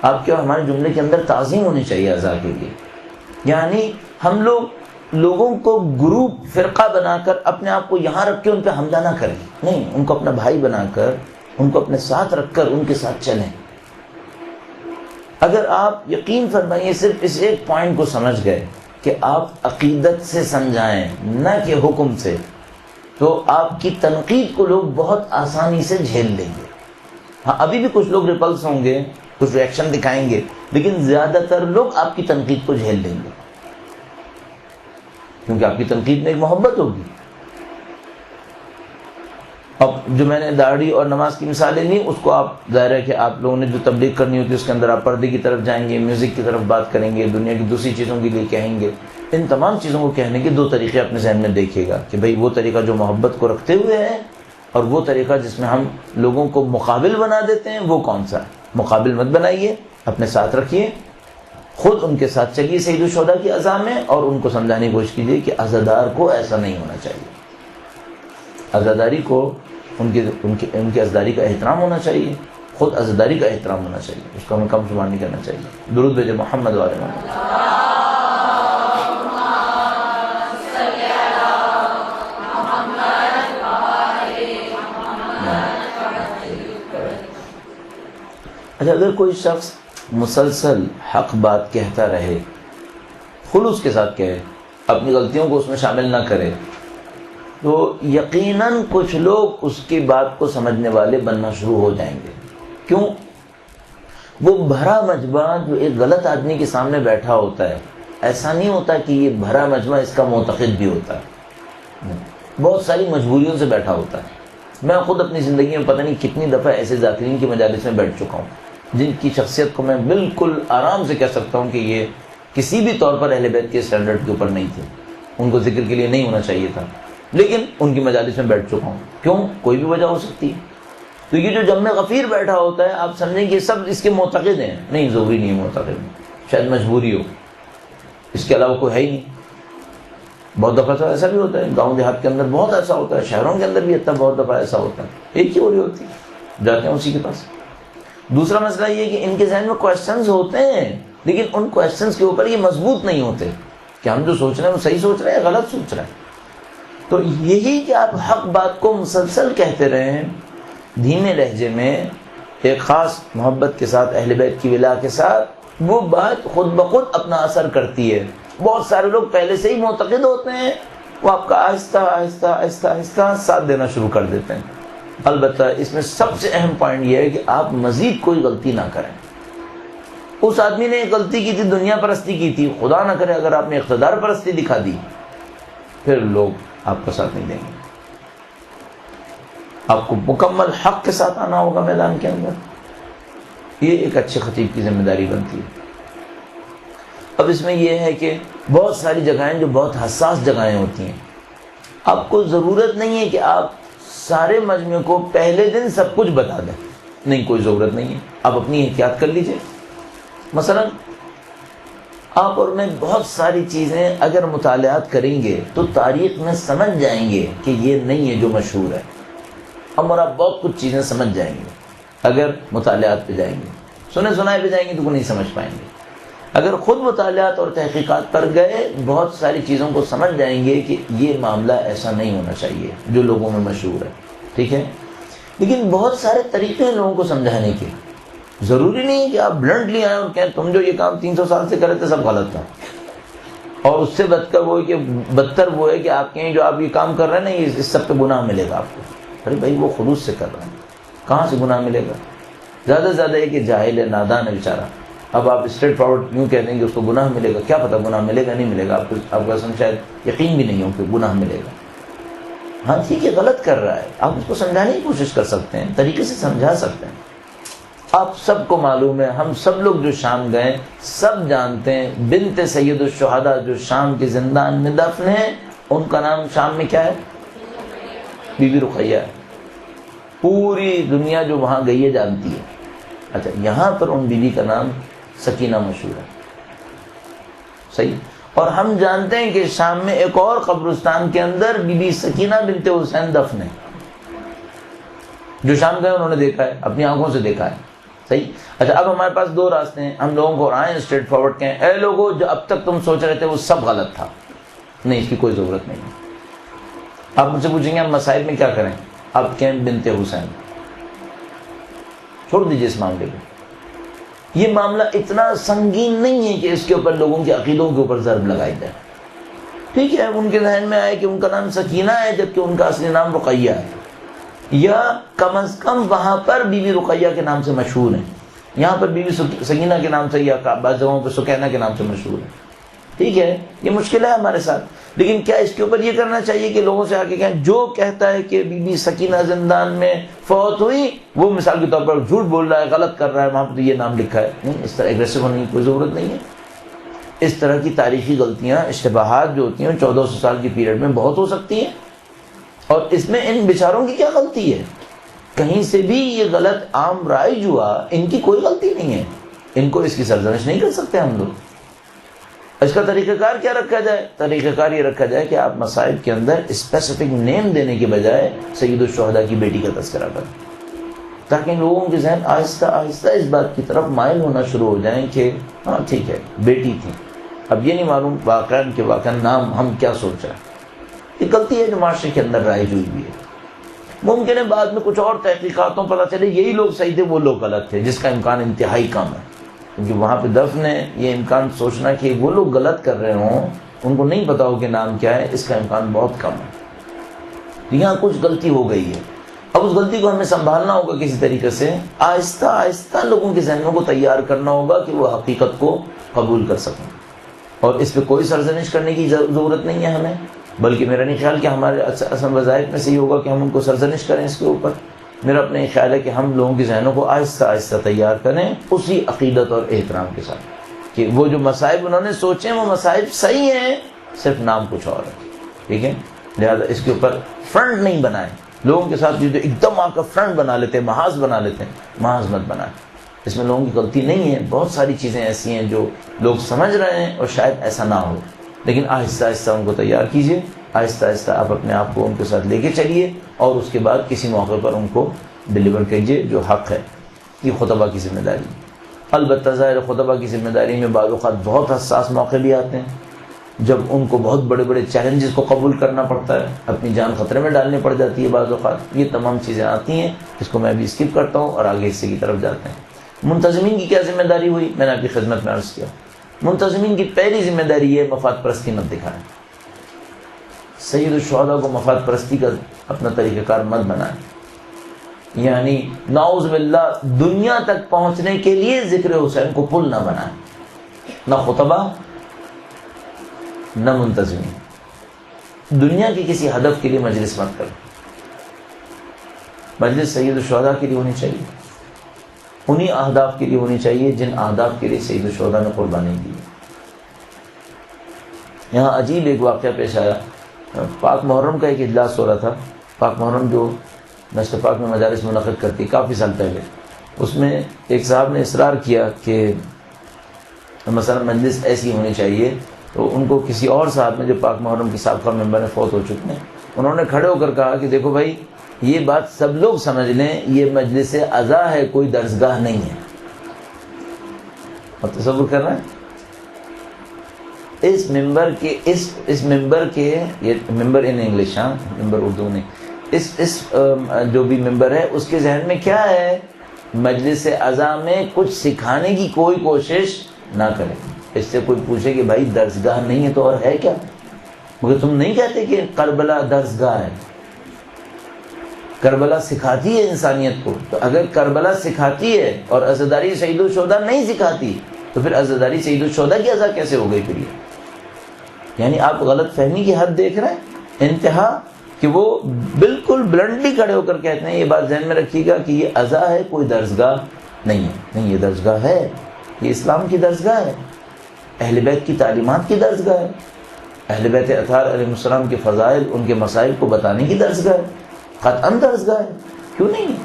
آپ کے اور ہمارے جملے کے اندر تعظیم ہونی چاہیے اذا کے لیے. یعنی ہم لوگوں کو گروپ فرقہ بنا کر اپنے آپ کو یہاں رکھ کے ان پہ حملہ نہ کریں، نہیں، ان کو اپنا بھائی بنا کر ان کو اپنے ساتھ رکھ کر ان کے ساتھ چلیں. اگر آپ یقین فرمائیے صرف اس ایک پوائنٹ کو سمجھ گئے کہ آپ عقیدت سے سمجھائیں نہ کہ حکم سے، تو آپ کی تنقید کو لوگ بہت آسانی سے جھیل لیں گے. ہاں ابھی بھی کچھ لوگ ریپلس ہوں گے، کچھ ریئیکشن دکھائیں گے، لیکن زیادہ تر لوگ آپ کی تنقید کو جھیل لیں گے کیونکہ آپ کی تنقید میں ایک محبت ہوگی. اب جو میں نے داڑھی اور نماز کی مثالیں لی، اس کو آپ ظاہر ہے کہ آپ لوگوں نے جو تبلیغ کرنی ہوتی ہے اس کے اندر آپ پردے کی طرف جائیں گے، میوزک کی طرف بات کریں گے، دنیا کی دوسری چیزوں کے لیے کہیں گے. ان تمام چیزوں کو کہنے کے دو طریقے اپنے ذہن میں دیکھیے گا کہ بھئی وہ طریقہ جو محبت کو رکھتے ہوئے ہے اور وہ طریقہ جس میں ہم لوگوں کو مقابل بنا دیتے ہیں، وہ کون سا ہے. مقابل مت بنائیے، اپنے ساتھ رکھیے، خود ان کے ساتھ چلیے سید الشہداء کی اذا میں، اور ان کو سمجھانے کی کوشش کیجیے کہ عزادار کو ایسا نہیں ہونا چاہیے. عزاداری کو ان کی عزاداری کا احترام ہونا چاہیے، خود عزاداری کا احترام ہونا چاہیے، اس کا ہمیں کم شمار نہیں کرنا چاہیے. درود بھیجے محمد وعلی محمد. اچھا، اگر کوئی شخص مسلسل حق بات کہتا رہے، خلوص کے ساتھ کہے، اپنی غلطیوں کو اس میں شامل نہ کرے، تو یقیناً کچھ لوگ اس کی بات کو سمجھنے والے بننا شروع ہو جائیں گے. کیوں؟ وہ بھرا مجمع جو ایک غلط آدمی کے سامنے بیٹھا ہوتا ہے، ایسا نہیں ہوتا کہ یہ بھرا مجمع اس کا معتقد بھی ہوتا ہے، بہت ساری مجبوریوں سے بیٹھا ہوتا ہے. میں خود اپنی زندگی میں پتہ نہیں کتنی دفعہ ایسے ذاکرین کی مجالس میں بیٹھ چکا ہوں جن کی شخصیت کو میں بالکل آرام سے کہہ سکتا ہوں کہ یہ کسی بھی طور پر اہل بیت کے اسٹینڈرڈ کے اوپر نہیں تھے، ان کو ذکر کے لیے نہیں ہونا چاہیے تھا، لیکن ان کی مجالس میں بیٹھ چکا ہوں. کیوں؟ کوئی بھی وجہ ہو سکتی ہے. تو یہ جو جمع غفیر بیٹھا ہوتا ہے، آپ سمجھیں کہ سب اس کے معتقد ہیں، نہیں، ضروری نہیں ہے معتقد، شاید مجبوری ہو، اس کے علاوہ کوئی ہے ہی نہیں. بہت دفعہ تو ایسا بھی ہوتا ہے، گاؤں دیہات کے اندر بہت ایسا ہوتا ہے، شہروں کے اندر بھی بہت دفعہ ایسا ہوتا ہے، ایک ہی ہو رہی ہوتی ہے، جاتے ہیں اسی کے پاس. دوسرا مسئلہ یہ کہ ان کے ذہن میں کویسچنز ہوتے ہیں، لیکن ان کویسچنز کے اوپر یہ مضبوط نہیں ہوتے کہ ہم جو سوچ رہے ہیں وہ صحیح سوچ رہے ہیں یا غلط سوچ رہے ہیں. تو یہی کہ آپ حق بات کو مسلسل کہتے رہیں دھیمے لہجے میں، ایک خاص محبت کے ساتھ، اہل بیت کی ولا کے ساتھ، وہ بات خود بخود اپنا اثر کرتی ہے. بہت سارے لوگ پہلے سے ہی معتقد ہوتے ہیں، وہ آپ کا آہستہ آہستہ آہستہ آہستہ ساتھ دینا شروع کر دیتے ہیں. البتہ اس میں سب سے اہم پوائنٹ یہ ہے کہ آپ مزید کوئی غلطی نہ کریں. اس آدمی نے ایک غلطی کی تھی، دنیا پرستی کی تھی، خدا نہ کرے اگر آپ نے اقتدار پرستی دکھا دی، پھر لوگ آپ کا ساتھ نہیں دیں گے. آپ کو مکمل حق کے ساتھ آنا ہوگا میدان کے اندر. یہ ایک اچھے خطیب کی ذمہ داری بنتی ہے. اب اس میں یہ ہے کہ بہت ساری جگہیں جو بہت حساس جگہیں ہوتی ہیں، آپ کو ضرورت نہیں ہے کہ آپ سارے مجمع کو پہلے دن سب کچھ بتا دیں، نہیں کوئی ضرورت نہیں ہے، آپ اپنی احتیاط کر لیجئے۔ مثلا آپ اور میں بہت ساری چیزیں اگر مطالعات کریں گے تو تاریخ میں سمجھ جائیں گے کہ یہ نہیں ہے جو مشہور ہے، ہم اور آپ بہت کچھ چیزیں سمجھ جائیں گے اگر مطالعات پہ جائیں گے، سنے سنائے پہ جائیں گے تو وہ نہیں سمجھ پائیں گے۔ اگر خود مطالعات اور تحقیقات پر گئے بہت ساری چیزوں کو سمجھ جائیں گے کہ یہ معاملہ ایسا نہیں ہونا چاہیے جو لوگوں میں مشہور ہے، ٹھیک ہے۔ لیکن بہت سارے طریقے ہیں لوگوں کو سمجھانے کے، ضروری نہیں ہے کہ آپ بلنٹلی آئیں اور کہیں تم جو یہ کام 300 سال سے کرے تھے سب غلط تھا، اور اس سے بدتر وہ ہے کہ آپ کہیں جو آپ یہ کام کر رہے ہیں نا اس سب پہ گناہ ملے گا آپ کو۔ ارے بھائی وہ خلوص سے کر رہے ہیں، کہاں سے گناہ ملے گا؟ زیادہ سے زیادہ ہے کہ جاہل ہے، نادان ہے بیچارہ، اب آپ اسٹریٹ فارورڈ یوں کہہ دیں گے اس کو گناہ ملے گا، کیا پتہ گناہ ملے گا نہیں ملے گا، آپ کو اصلا شاید یقین بھی نہیں ہو کہ گناہ ملے گا۔ ہاں ٹھیک ہے غلط کر رہا ہے، آپ اس کو سمجھانے کی کوشش کر سکتے ہیں، طریقے سے سمجھا سکتے ہیں۔ آپ سب کو معلوم ہے، ہم سب لوگ جو شام گئے سب جانتے ہیں بنت سید الشہداء جو شام کے زندان میں دفن ہے ان کا نام شام میں کیا ہے؟ بی بی رقیہ ہے۔ پوری دنیا جو وہاں گئی ہے جانتی ہے۔ اچھا یہاں پر ان بیوی کا نام سکینہ مشہور ہے، صحیح۔ اور ہم جانتے ہیں کہ شام میں ایک اور قبرستان کے اندر بی بی سکینہ بنت حسین دفن ہے، جو شام گئے انہوں نے دیکھا ہے، اپنی آنکھوں سے دیکھا ہے، صحیح۔ اچھا اب ہمارے پاس دو راستے ہیں، ہم لوگوں کو آئیں اسٹریٹ فارورڈ کہیں اے لوگوں جو اب تک تم سوچ رہے تھے وہ سب غلط تھا، نہیں اس کی کوئی ضرورت نہیں ہے۔ آپ مجھ سے پوچھیں گے ہم مسائل میں کیا کریں، آپ کہیں بنت حسین، چھوڑ دیجئے اس معاملے کو۔ یہ معاملہ اتنا سنگین نہیں ہے کہ اس کے اوپر لوگوں کے عقیدوں کے اوپر ضرب لگائی جائے، ٹھیک ہے۔ ان کے ذہن میں آئے کہ ان کا نام سکینہ ہے جبکہ ان کا اصلی نام رقیہ ہے، یا کم از کم وہاں پر بی بی رقیہ کے نام سے مشہور ہیں، یہاں پر بی بی سکینہ کے نام سے یا بعض جگہوں پہ سکینہ کے نام سے مشہور ہے، ٹھیک ہے۔ یہ مشکل ہے ہمارے ساتھ، لیکن کیا اس کے اوپر یہ کرنا چاہیے کہ لوگوں سے آ کے کہیں جو کہتا ہے کہ بی بی سکینہ زندان میں فوت ہوئی وہ مثال کے طور پر جھوٹ بول رہا ہے، غلط کر رہا ہے، وہاں پہ یہ نام لکھا ہے، نہیں، اس طرح ایگریسو ہونے کی کوئی ضرورت نہیں ہے۔ اس طرح کی تاریخی غلطیاں اشتباہات جو ہوتی ہیں 1400 سال کی پیریڈ میں بہت ہو سکتی ہیں، اور اس میں ان بیچاروں کی کیا غلطی ہے؟ کہیں سے بھی یہ غلط عام رائج ہوا، ان کی کوئی غلطی نہیں ہے، ان کو اس کی سرزنش نہیں کر سکتے ہم لوگ۔ اس کا طریقہ کار کیا رکھا جائے؟ طریقہ کار یہ رکھا جائے کہ آپ مصائب کے اندر اسپیسیفک نیم دینے کے بجائے سید الشہداء کی بیٹی کا تذکرہ کریں، تاکہ لوگوں کے ذہن آہستہ آہستہ اس بات کی طرف مائل ہونا شروع ہو جائیں کہ ہاں ٹھیک ہے بیٹی تھی، اب یہ نہیں معلوم واقعاً نام ہم کیا سوچ رہے ہیں۔ یہ غلطی ہے جو معاشرے کے اندر رائج ہوئی بھی ہے۔ ممکن ہے بعد میں کچھ اور تحقیقاتوں پتہ چلے یہی لوگ صحیح تھے وہ لوگ غلط تھے، جس کا امکان انتہائی کم ہے، کیونکہ وہاں پہ دفن ہے، یہ امکان سوچنا کہ وہ لوگ غلط کر رہے ہوں ان کو نہیں پتا ہو کہ نام کیا ہے، اس کا امکان بہت کم ہے۔ یہاں کچھ غلطی ہو گئی ہے، اب اس غلطی کو ہمیں سنبھالنا ہوگا کسی طریقے سے، آہستہ آہستہ لوگوں کے ذہنوں کو تیار کرنا ہوگا کہ وہ حقیقت کو قبول کر سکیں، اور اس پہ کوئی سرزنش کرنے کی ضرورت نہیں ہے ہمیں، بلکہ میرا نہیں خیال کہ ہمارے اصل وظائف میں سے یہ ہوگا کہ ہم ان کو سرزنش کریں اس کے اوپر۔ میرا اپنا یہ خیال ہے کہ ہم لوگوں کے ذہنوں کو آہستہ آہستہ تیار کریں اسی عقیدت اور احترام کے ساتھ کہ وہ جو مصائب انہوں نے سوچے وہ مصائب صحیح ہیں، صرف نام کچھ اور ہے، ٹھیک ہے۔ لہذا اس کے اوپر فرنٹ نہیں بنائیں، لوگوں کے ساتھ جو ایک دم آ کر فرنٹ بنا لیتے ہیں، محاذ بنا لیتے ہیں، محاذ مت بنائیں، اس میں لوگوں کی غلطی نہیں ہے۔ بہت ساری چیزیں ایسی ہیں جو لوگ سمجھ رہے ہیں اور شاید ایسا نہ ہو، لیکن آہستہ آہستہ ان کو تیار کیجیے، آہستہ آہستہ آپ اپنے آپ کو ان کے ساتھ لے کے چلیے، اور اس کے بعد کسی موقع پر ان کو ڈیلیور کیجیے جو حق ہے۔ یہ خطبہ کی ذمہ داری، البتہ ظاہر خطبہ کی ذمہ داری میں بعض اوقات بہت حساس موقع بھی آتے ہیں جب ان کو بہت بڑے بڑے چیلنجز کو قبول کرنا پڑتا ہے، اپنی جان خطرے میں ڈالنی پڑ جاتی ہے بعض اوقات، یہ تمام چیزیں آتی ہیں، اس کو میں بھی اسکپ کرتا ہوں اور آگے حصے کی طرف جاتے ہیں۔ منتظمین کی کیا ذمہ داری ہوئی؟ میں نے آپ کی خدمت میں عرض کیا، منتظمین کی پہلی ذمہ داری یہ مفاد پرستی مت دکھائیں، سید الشہداء کو مفاد پرستی کا اپنا طریقہ کار مت بنائیں، یعنی نعوذ باللہ دنیا تک پہنچنے کے لیے ذکر حسین کو پل نہ بنائیں، نہ خطبہ نہ منتظمین، دنیا کی کسی ہدف کے لیے مجلس مت کریں، مجلس سید الشہداء کے لیے ہونی چاہیے، انہی اہداف کے لیے ہونی چاہیے جن اہداف کے لیے سید الشہداء نے قربانی دی۔ یہاں عجیب ایک واقعہ پیش آیا، پاک محرم کا ایک اجلاس ہو رہا تھا، پاک محرم جو نشر پاک میں مجالس منعقد کرتی کافی سال پہلے. اس میں ایک صاحب نے اصرار کیا کہ مثلا مجلس ایسی ہونی چاہیے، تو ان کو کسی اور صاحب نے جو پاک محرم کی سابقہ ممبر ہیں، فوت ہو چکے ہیں، انہوں نے کھڑے ہو کر کہا کہ دیکھو بھائی یہ بات سب لوگ سمجھ لیں، یہ مجلس عزا ہے، کوئی درسگاہ نہیں ہے. اور تصور کر رہے ہیں اس ممبر کے یہ ممبر ان انگلش، ہاں ممبر اردو نہیں، اس جو بھی ممبر ہے اس کے ذہن میں کیا ہے؟ مجلس عزا میں کچھ سکھانے کی کوئی کوشش نہ کرے. اس سے کوئی پوچھے کہ بھائی درسگاہ نہیں ہے تو اور ہے کیا؟ مگر تم نہیں کہتے کہ کربلا درسگاہ ہے؟ کربلا سکھاتی ہے انسانیت کو، تو اگر کربلا سکھاتی ہے اور عزاداری شہید الشہداء نہیں سکھاتی تو پھر عزاداری شہید الشہداء کی عزا کیسے ہو گئی پھر یہ؟ یعنی آپ غلط فہمی کی حد دیکھ رہے ہیں انتہا، کہ وہ بالکل بلنڈلی کھڑے ہو کر کہتے ہیں. یہ بات ذہن میں رکھیے گا کہ یہ عزا ہے، کوئی درسگاہ نہیں ہے. نہیں، یہ درسگاہ ہے، یہ اسلام کی درسگاہ ہے، اہل بیت کی تعلیمات کی درسگاہ ہے، اہل بیت اطہار علیہ السلام کے فضائل، ان کے مسائل کو بتانے کی درسگاہ ہے، قطعاً درسگاہ ہے. کیوں نہیں ہے؟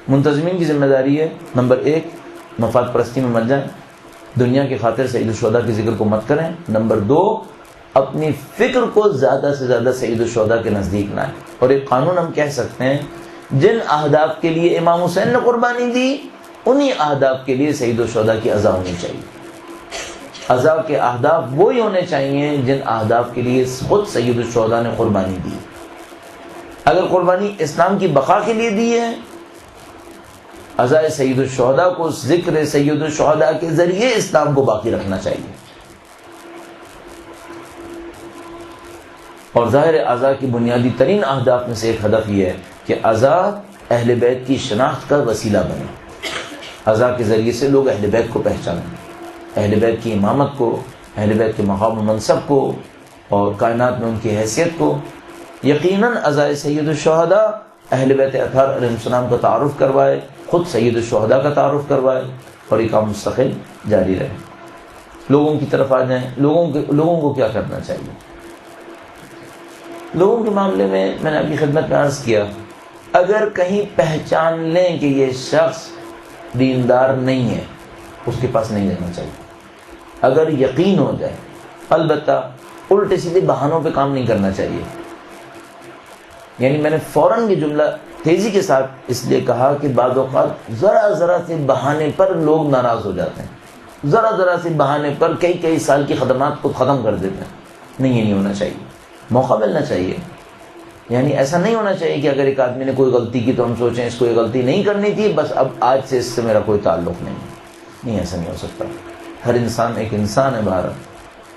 منتظمین کی ذمہ داری ہے نمبر 1 مفاد پرستی میں مت جائیں، دنیا کی خاطر سید الشہداء کے ذکر کو مت کریں. نمبر 2 اپنی فکر کو زیادہ سے زیادہ سید الشہداء کے نزدیک لائیں. اور ایک قانون ہم کہہ سکتے ہیں، جن اہداف کے لیے امام حسین نے قربانی دی انہی اہداف کے لیے سید الشہداء کی عزا ہونی چاہیے. عزا کے اہداف وہی ہونے چاہیے جن اہداف کے لیے خود سید الشہداء نے قربانی دی. اگر قربانی اسلام کی بقا کے لیے دی ہے، عزائے سید الشہداء کو ذکر سید الشہداء کے ذریعے اسلام کو باقی رکھنا چاہیے. اور ظاہر عزا کی بنیادی ترین اہداف میں سے ایک ہدف یہ ہے کہ عزا اہل بیت کی شناخت کا وسیلہ بنے. عزا کے ذریعے سے لوگ اہل بیت کو پہچانیں، اہل بیت کی امامت کو، اہل بیت کے مقام و منصب کو، اور کائنات میں ان کی حیثیت کو. یقیناً عزائے سید الشہداء اہل بیت اطہار علیہ السلام کا تعارف کروائے، خود سید الشہداء کا تعارف کروائے، اور یہ کام مستقل جاری رہے. لوگوں کی طرف آ جائیں. لوگوں کو کیا کرنا چاہیے؟ لوگوں کے معاملے میں نے آپ کی خدمت میں عرض کیا، اگر کہیں پہچان لیں کہ یہ شخص دیندار نہیں ہے، اس کے پاس نہیں جانا چاہیے. اگر یقین ہو جائے، البتہ الٹے سیدھے بہانوں پہ کام نہیں کرنا چاہیے. یعنی میں نے فوراً یہ جملہ تیزی کے ساتھ اس لیے کہا کہ بعض اوقات ذرا سے بہانے پر لوگ ناراض ہو جاتے ہیں، ذرا سے بہانے پر کئی سال کی خدمات کو ختم کر دیتے ہیں. نہیں، یہ نہیں ہونا چاہیے. موقع ملنا چاہیے. یعنی ایسا نہیں ہونا چاہیے کہ اگر ایک آدمی نے کوئی غلطی کی تو ہم سوچیں اس کو یہ غلطی نہیں کرنی تھی، بس اب آج سے اس سے میرا کوئی تعلق نہیں. ایسا نہیں ہو سکتا. ہر انسان ایک انسان ہے باہر،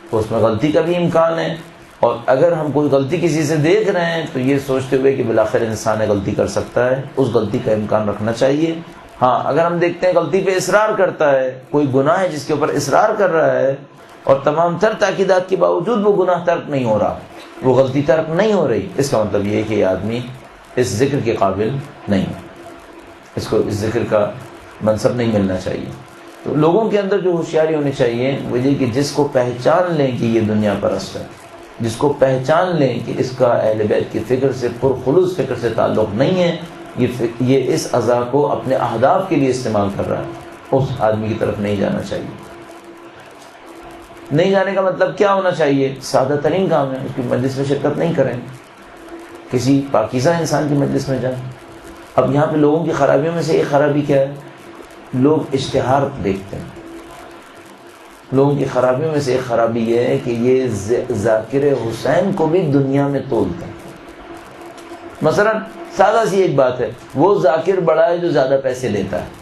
تو اس میں غلطی کا بھی امکان ہے. اور اگر ہم کوئی غلطی کسی سے دیکھ رہے ہیں تو یہ سوچتے ہوئے کہ بالآخر انسان غلطی کر سکتا ہے، اس غلطی کا امکان رکھنا چاہیے. ہاں، اگر ہم دیکھتے ہیں غلطی پہ اصرار کرتا ہے، کوئی گناہ ہے جس کے اوپر اصرار کر رہا ہے، اور تمام تر تاکیدات کے باوجود وہ گناہ ترک نہیں ہو رہا، وہ غلطی ترک نہیں ہو رہی، اس کا مطلب یہ ہے کہ یہ آدمی اس ذکر کے قابل نہیں ہے، اس کو اس ذکر کا منصب نہیں ملنا چاہیے. تو لوگوں کے اندر جو ہوشیاری ہونی چاہیے وہ یہ کہ جس کو پہچان لیں کہ یہ دنیا پرست ہے، جس کو پہچان لیں کہ اس کا اہل بیت کی فکر سے پرخلوص فکر سے تعلق نہیں ہے، یہ اس عزا کو اپنے اہداف کے لیے استعمال کر رہا ہے، اس آدمی کی طرف نہیں جانا چاہیے. نہیں جانے کا مطلب کیا ہونا چاہیے؟ سادہ ترین کام ہے، اس کی مجلس میں شرکت نہیں کریں، کسی پاکیزہ انسان کی مجلس میں جائیں. اب یہاں پہ لوگوں کی خرابیوں میں سے ایک خرابی کیا ہے؟ لوگ اشتہار دیکھتے ہیں. لوگوں کی خرابیوں میں سے ایک خرابی یہ ہے کہ یہ ذاکر حسین کو بھی دنیا میں تولتے ہیں. مثلا سادہ سی ایک بات ہے، وہ ذاکر بڑا ہے جو زیادہ پیسے لیتا ہے.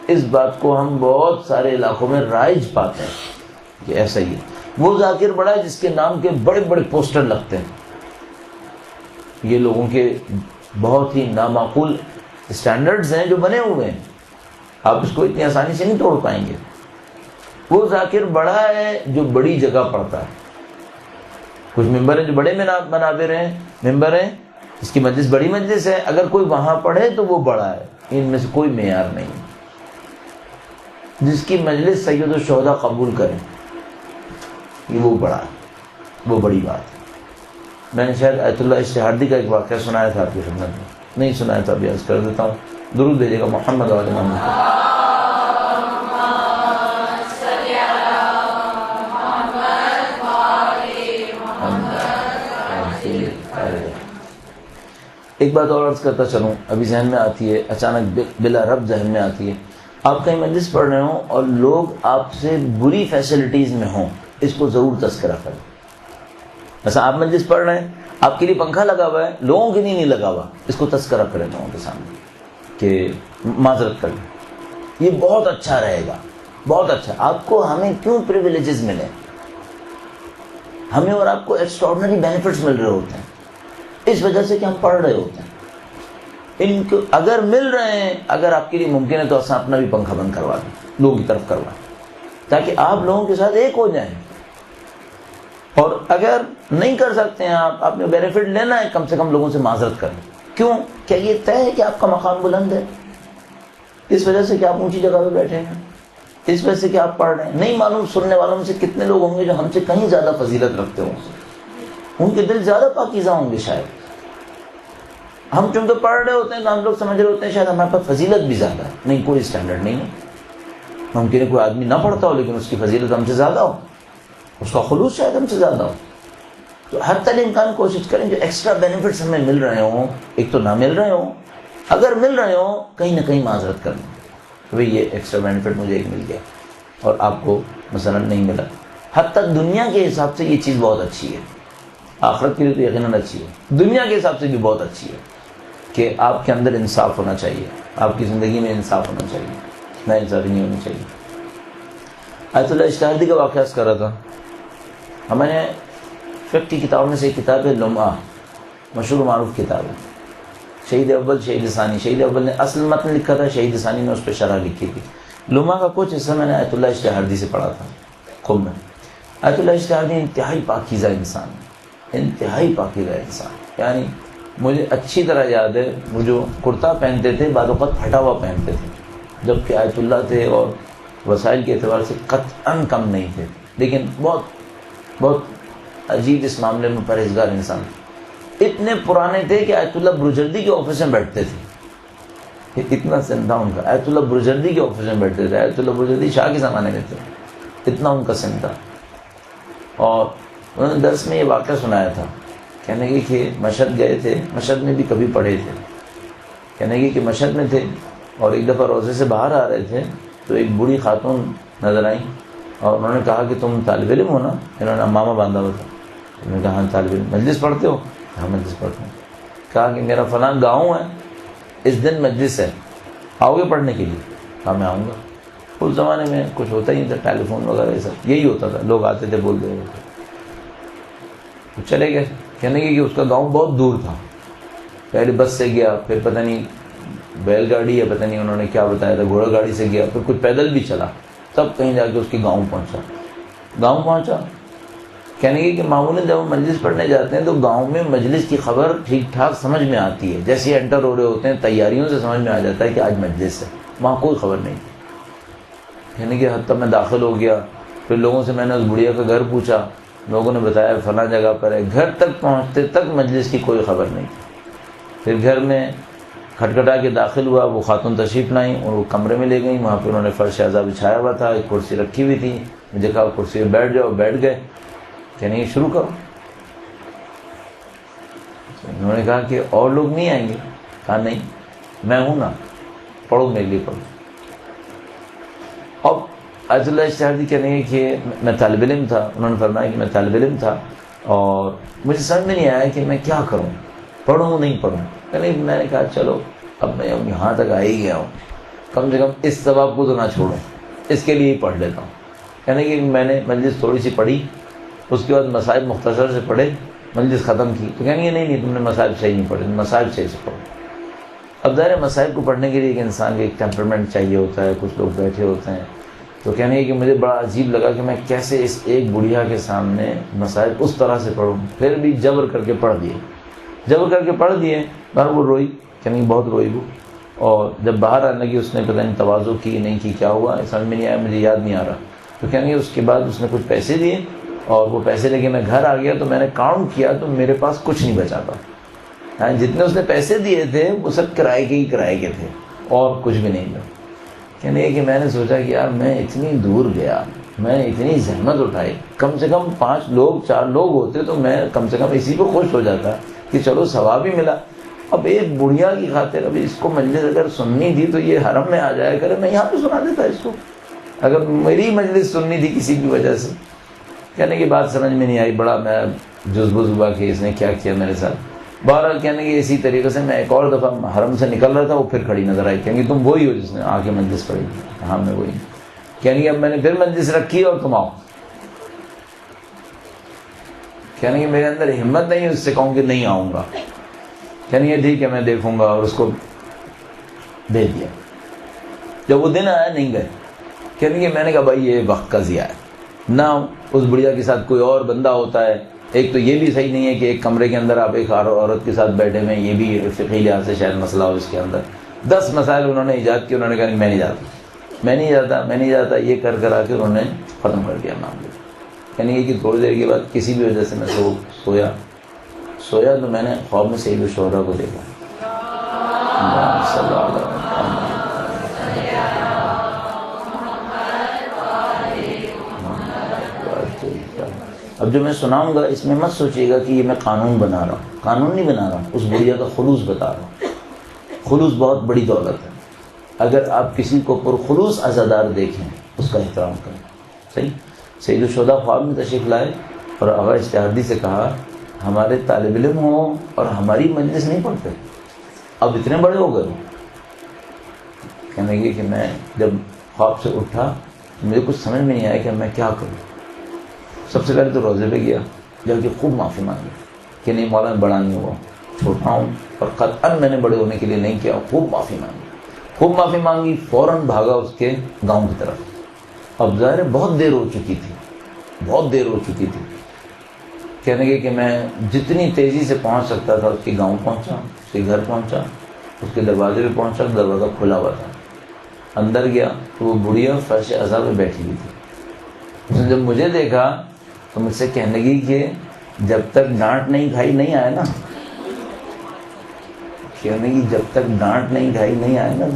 اس بات کو ہم بہت سارے علاقوں میں رائج پاتے ہیں کہ ایسا ہی ہے. وہ ذاکر بڑا ہے جس کے نام کے بڑے بڑے پوسٹر لگتے ہیں. یہ لوگوں کے بہت ہی نامعقول اسٹینڈرڈز ہیں جو بنے ہوئے ہیں، آپ اس کو اتنی آسانی سے نہیں توڑ پائیں گے. وہ ذاکر بڑا ہے جو بڑی جگہ پڑتا ہے. کچھ ممبر ہیں جو بڑے منابر ہیں، ممبر ہیں اس کی مجلس بڑی مجلس ہے، اگر کوئی وہاں پڑھے تو وہ بڑا ہے. ان میں سے کوئی معیار نہیں. جس کی مجلس سید الشہداء قبول کریں یہ وہ بڑا ہے، وہ بڑی بات ہے. میں نے شاید آیت اللہ اشتہاردی کا ایک واقعہ سنایا تھا آپ کی خدمت میں، نہیں سنایا تھا، ابھی عرض کر دیتا ہوں. درود بھیجے گا محمد علیہ محمد. ایک بات اور عرض کرتا چلوں، ابھی ذہن میں آتی ہے، اچانک بلا رب ذہن میں آتی ہے. آپ کہیں مجلس پڑھ رہے ہوں اور لوگ آپ سے بری فیسلٹیز میں ہوں، اس کو ضرور تذکرہ کریں. ایسا آپ مجلس پڑھ رہے ہیں، آپ کے لیے پنکھا لگا ہوا ہے، لوگوں کے لیے نہیں لگا ہوا، اس کو تذکرہ کریں لوگوں کے سامنے کہ معذرت کر لیں. یہ بہت اچھا رہے گا، بہت اچھا. آپ کو ہمیں کیوں پریویلیجز ملے؟ ہمیں اور آپ کو ایکسٹراڈنری بینیفٹس مل رہے ہوتے ہیں اس وجہ سے کہ ہم پڑھ رہے ہوتے ہیں. ان کو اگر مل رہے ہیں، اگر آپ کے لیے ممکن ہے تو اصلا اپنا بھی پنکھا بند کروا دیں، لوگوں کی طرف کروائیں، تاکہ آپ لوگوں کے ساتھ ایک ہو جائیں. اور اگر نہیں کر سکتے ہیں آپ نے بینیفٹ لینا ہے، کم سے کم لوگوں سے معذرت کریں. کیوں؟ کیا یہ طے ہے کہ آپ کا مقام بلند ہے اس وجہ سے کہ آپ اونچی جگہ پہ بیٹھے ہیں، اس وجہ سے کہ آپ پڑھ رہے ہیں؟ نہیں معلوم سننے والوں میں سے کتنے لوگ ہوں گے جو ہم سے کہیں زیادہ فضیلت رکھتے ہوں گے، ان کے دل زیادہ پاکیزہ ہوں گے. شاید ہم چونکہ پڑھ رہے ہوتے ہیں تو ہم لوگ سمجھ رہے ہوتے ہیں شاید ہمارے پاس فضیلت بھی زیادہ ہے. نہیں، کوئی اسٹینڈرڈ نہیں ہے. ممکن ہے کوئی آدمی نہ پڑھتا ہو لیکن اس کی فضیلت ہم سے زیادہ ہو، اس کا خلوص شاید ہم سے زیادہ ہو. تو ہر طرح امکان کوشش کریں جو ایکسٹرا بینیفٹس ہمیں مل رہے ہوں، ایک تو نہ مل رہے ہوں، اگر مل رہے ہوں کہیں نہ کہیں معذرت کریں کہ بھئی یہ ایکسٹرا بینیفٹ مجھے ایک مل گیا اور آپ کو مثلا نہیں ملا. حتیٰ دنیا کے حساب سے یہ چیز بہت اچھی ہے، آخرت کے لیے تو یقیناً اچھی ہے، دنیا کے حساب سے بھی بہت اچھی ہے کہ آپ کے اندر انصاف ہونا چاہیے، آپ کی زندگی میں انصاف ہونا چاہیے، نہ انصافی نہیں ہونی چاہیے. آیت اللہ اشتہاردی کا واقعہ کر رہا تھا. ہمیں فقہ کی کتابوں میں سے ایک کتاب ہے لمعہ، مشہور معروف کتاب ہے. شہید اول شہید ثانی، شہید اول نے اصل متن لکھا تھا، شہید ثانی نے اس پہ شرح لکھی تھی. لمعہ کا کچھ حصہ میں نے آیت اللہ اشتہاردی سے پڑھا تھا خود میں. آیت اللہ اشتہاردی انتہائی پاکیزہ انسان، انتہائی پاکیزہ انسان. یعنی مجھے اچھی طرح یاد ہے وہ جو کرتا پہنتے تھے بعض اوقات پھٹا ہوا پہنتے تھے، جبکہ آیت اللہ تھے اور وسائل کے اعتبار سے قطعاً کم نہیں تھے، لیکن بہت بہت عجیب اس معاملے میں پرہیزگار انسان. اتنے پرانے تھے کہ آیت اللہ برجردی کے آفس میں بیٹھتے تھے، اتنا سن تھا ان کا. آیت اللہ برجردی کے آفس میں بیٹھتے تھے، آیت اللہ برجردی شاہ کے زمانے میں تھے، اتنا ان کا سن تھا. اور انہوں نے درس میں یہ واقعہ سنایا تھا، کہنے کی کہ مشہد گئے تھے، مشہد میں بھی کبھی پڑھے تھے. کہنے کی کہ مشہد میں تھے اور ایک دفعہ روزے سے باہر آ رہے تھے تو ایک بوڑھی خاتون نظر آئیں اور انہوں نے کہا کہ تم طالب علم ہو نا؟ انہوں نے امامہ باندھا ہوا تھا. انہوں نے کہا ہاں طالب علم. مجلس پڑھتے ہو؟ ہاں مجلس پڑھتا ہوں. کہا کہ میرا فلاں گاؤں ہے، اس دن مجلس ہے، آؤ گے پڑھنے کے لیے؟ کہا میں آؤں گا. اس زمانے میں کچھ ہوتا ہی نہیں تھا، ٹیلی فون وغیرہ یہ سب یہی ہوتا تھا، لوگ آتے تھے بول دے تھے. چلے گئے. کہنے کی کہ اس کا گاؤں بہت دور تھا، پہلے بس سے گیا، پھر پتہ نہیں بیل گاڑی یا پتہ نہیں انہوں نے کیا بتایا تھا، گھوڑا گاڑی سے گیا، پھر کچھ پیدل بھی چلا، تب کہیں جا کے اس کے گاؤں پہنچا. گاؤں پہنچا. کہنے کی کہ معمولاً جب ہم مجلس پڑھنے جاتے ہیں تو گاؤں میں مجلس کی خبر ٹھیک ٹھاک سمجھ میں آتی ہے، جیسے انٹر ہو رہے ہوتے ہیں تیاریوں سے سمجھ میں آ جاتا ہے کہ آج مجلس ہے. وہاں کوئی خبر نہیں. کہنے کی حتیٰ میں داخل ہو گیا، پھر لوگوں سے میں نے اس بڑھیا کا گھر پوچھا، لوگوں نے بتایا فلاں جگہ پر ہے. گھر تک پہنچتے تک مجلس کی کوئی خبر نہیں تھی. پھر گھر میں کھٹکھٹا کے داخل ہوا، وہ خاتون تشریف لائیں اور وہ کمرے میں لے گئیں. وہاں پہ انہوں نے فرش اعضا بچھایا ہوا تھا، ایک کرسی رکھی ہوئی تھی. مجھے کہا کرسی پہ بیٹھ جاؤ. بیٹھ گئے. کہنے کی شروع کرو. انہوں نے کہا کہ اور لوگ نہیں آئیں گے؟ کہا نہیں، میں ہوں نا، پڑھو میرے لیے پڑھو. اب آیت اللہ اشتہاردی کہنے کی کہ میں طالب علم تھا. انہوں نے فرمایا کہ میں طالب علم تھا اور مجھے سمجھ میں نہیں آیا کہ میں کیا کروں، پڑھوں نہیں پڑھوں. کہنے میں نے کہا چلو اب میں یہاں تک آ ہی گیا ہوں، کم سے کم اس ثواب کو تو نہ چھوڑوں، اس کے لیے ہی پڑھ لیتا ہوں. کہنے کہ میں نے مجلس تھوڑی سی پڑھی، اس کے بعد مسائل مختصر سے پڑھے، مجلس ختم کی. تو کہیں گے نہیں تم نے مسائل صحیح نہیں پڑھے، مسائل صحیح سے پڑھو. اب ظاہر مسائل کو پڑھنے کے لیے ایک انسان کے ایک ٹیمپرمنٹ چاہیے ہوتا ہے، کچھ لوگ بیٹھے ہوتے ہیں. تو کہنے کہ مجھے بڑا عجیب لگا کہ میں کیسے اس ایک بڑھیا کے سامنے مسائل اس طرح سے پڑھوں. پھر بھی جبر کر کے پڑھ پڑھ دیے. پر وہ روئی، کہنے بہت روئی وہ. اور جب باہر آنے لگی اس نے پتہ نہیں تواضع کی نہیں کی، کیا ہوا سمجھ میں نہیں آیا، مجھے یاد نہیں آ رہا. تو کہنے اس کے بعد اس نے کچھ پیسے دیے اور وہ پیسے لے کے میں گھر آ گیا تو میں نے کاؤنٹ کیا تو میرے پاس کچھ نہیں بچا تھا. ہاں جتنے اس نے پیسے دیے تھے وہ سب کرائے کے تھے اور کچھ بھی نہیں تھا. کہنے کہ میں نے سوچا کہ یار میں اتنی دور گیا, میں نے اتنی زحمت اٹھائی, کم سے کم 5 لوگ 4 لوگ ہوتے تو میں کم سے کم اسی پہ خوش ہو جاتا کہ چلو ثواب ہی ملا. اب ایک بڑھیا کی خاطر اب اس کو مجلس اگر سننی تھی تو یہ حرم میں آ جایا کرے, میں یہاں پہ سنا دیتا اس کو اگر میری مجلس سننی تھی کسی کی وجہ سے. کہنے کی بات سمجھ میں نہیں آئی, بڑا میں جذبہ ہوا کہ اس نے کیا کیا میرے ساتھ. بہرحال کہنے کی اسی طریقے سے میں ایک اور دفعہ حرم سے نکل رہا تھا, وہ پھر کھڑی نظر آئی. کہیں گے تم وہی ہو جس نے آ کے مجلس پڑھی. ہاں میں وہی. کہنے کی اب میں نے پھر مجلس رکھی اور تم آؤ. کہنے کی میرے اندر ہمت نہیں اس سے کہوں کہ نہیں آؤں گا. کہنے کی ٹھیک ہے میں دیکھوں گا, اور اس کو بھیج دیا. جب وہ دن آیا نہیں گئے. کہنے کی میں نے کہا بھائی یہ وقت کا ضیاع ہے, نہ اس بڑھیا کے ساتھ کوئی اور بندہ ہوتا ہے. ایک تو یہ بھی صحیح نہیں ہے کہ ایک کمرے کے اندر آپ ایک عورت کے ساتھ بیٹھے ہوئے, یہ بھی فقہی لحاظ سے شاید مسئلہ ہو. اس کے اندر 10 مسائل انہوں نے ایجاد کیے. انہوں نے کہا میں نہیں جاتا, یہ کر آ کے انہوں نے ختم کر دیا معاملے. یعنی کہ تھوڑی دیر کے بعد کسی بھی وجہ سے میں سویا تو میں نے خواب میں سید الشہداء کو دیکھا. اب جو میں سناؤں گا اس میں مت سوچیے گا کہ یہ میں قانون بنا رہا ہوں. قانون نہیں بنا رہا ہوں, اس بڑھیا کا خلوص بتا رہا ہوں. خلوص بہت بڑی دولت ہے. اگر آپ کسی کو پرخلوص عزادار دیکھیں اس کا احترام کریں. صحیح. سید الشہداء خواب میں تشریف لائے اور آغا اجتہادی سے کہا ہمارے طالب علم ہوں اور ہماری مجلس نہیں پڑھتے, اب اتنے بڑے ہو گئے. کہنے لگے کہ میں جب خواب سے اٹھا مجھے کچھ سمجھ میں نہیں آیا کہ میں کیا کروں. سب سے پہلے تو روزے پہ گیا, جا کے خوب معافی مانگی کہ نہیں مولا میں بڑا نہیں ہوا, چھوٹا ہوں اور قطعاً میں نے بڑے ہونے کے لیے نہیں کیا. خوب معافی مانگی. فوراً بھاگا اس کے گاؤں کی طرف. اب ظاہر بہت دیر ہو چکی تھی. کہنے لگے کہ میں جتنی تیزی سے پہنچ سکتا تھا اس کے گاؤں پہنچا, اس کے گھر پہنچا, اس کے دروازے پہ پہنچا. دروازہ کھلا ہوا تھا. اندر گیا تو وہ بڑھیا فرش عزا پہ بیٹھی ہوئی تھی. اس نے جب مجھے دیکھا تو مجھ سے کہنے لگی کہ جب تک ڈانٹ نہیں کھائی نہیں آئے نا. کہنے لگی جب تک ڈانٹ نہیں کھائی نہیں آئے نا,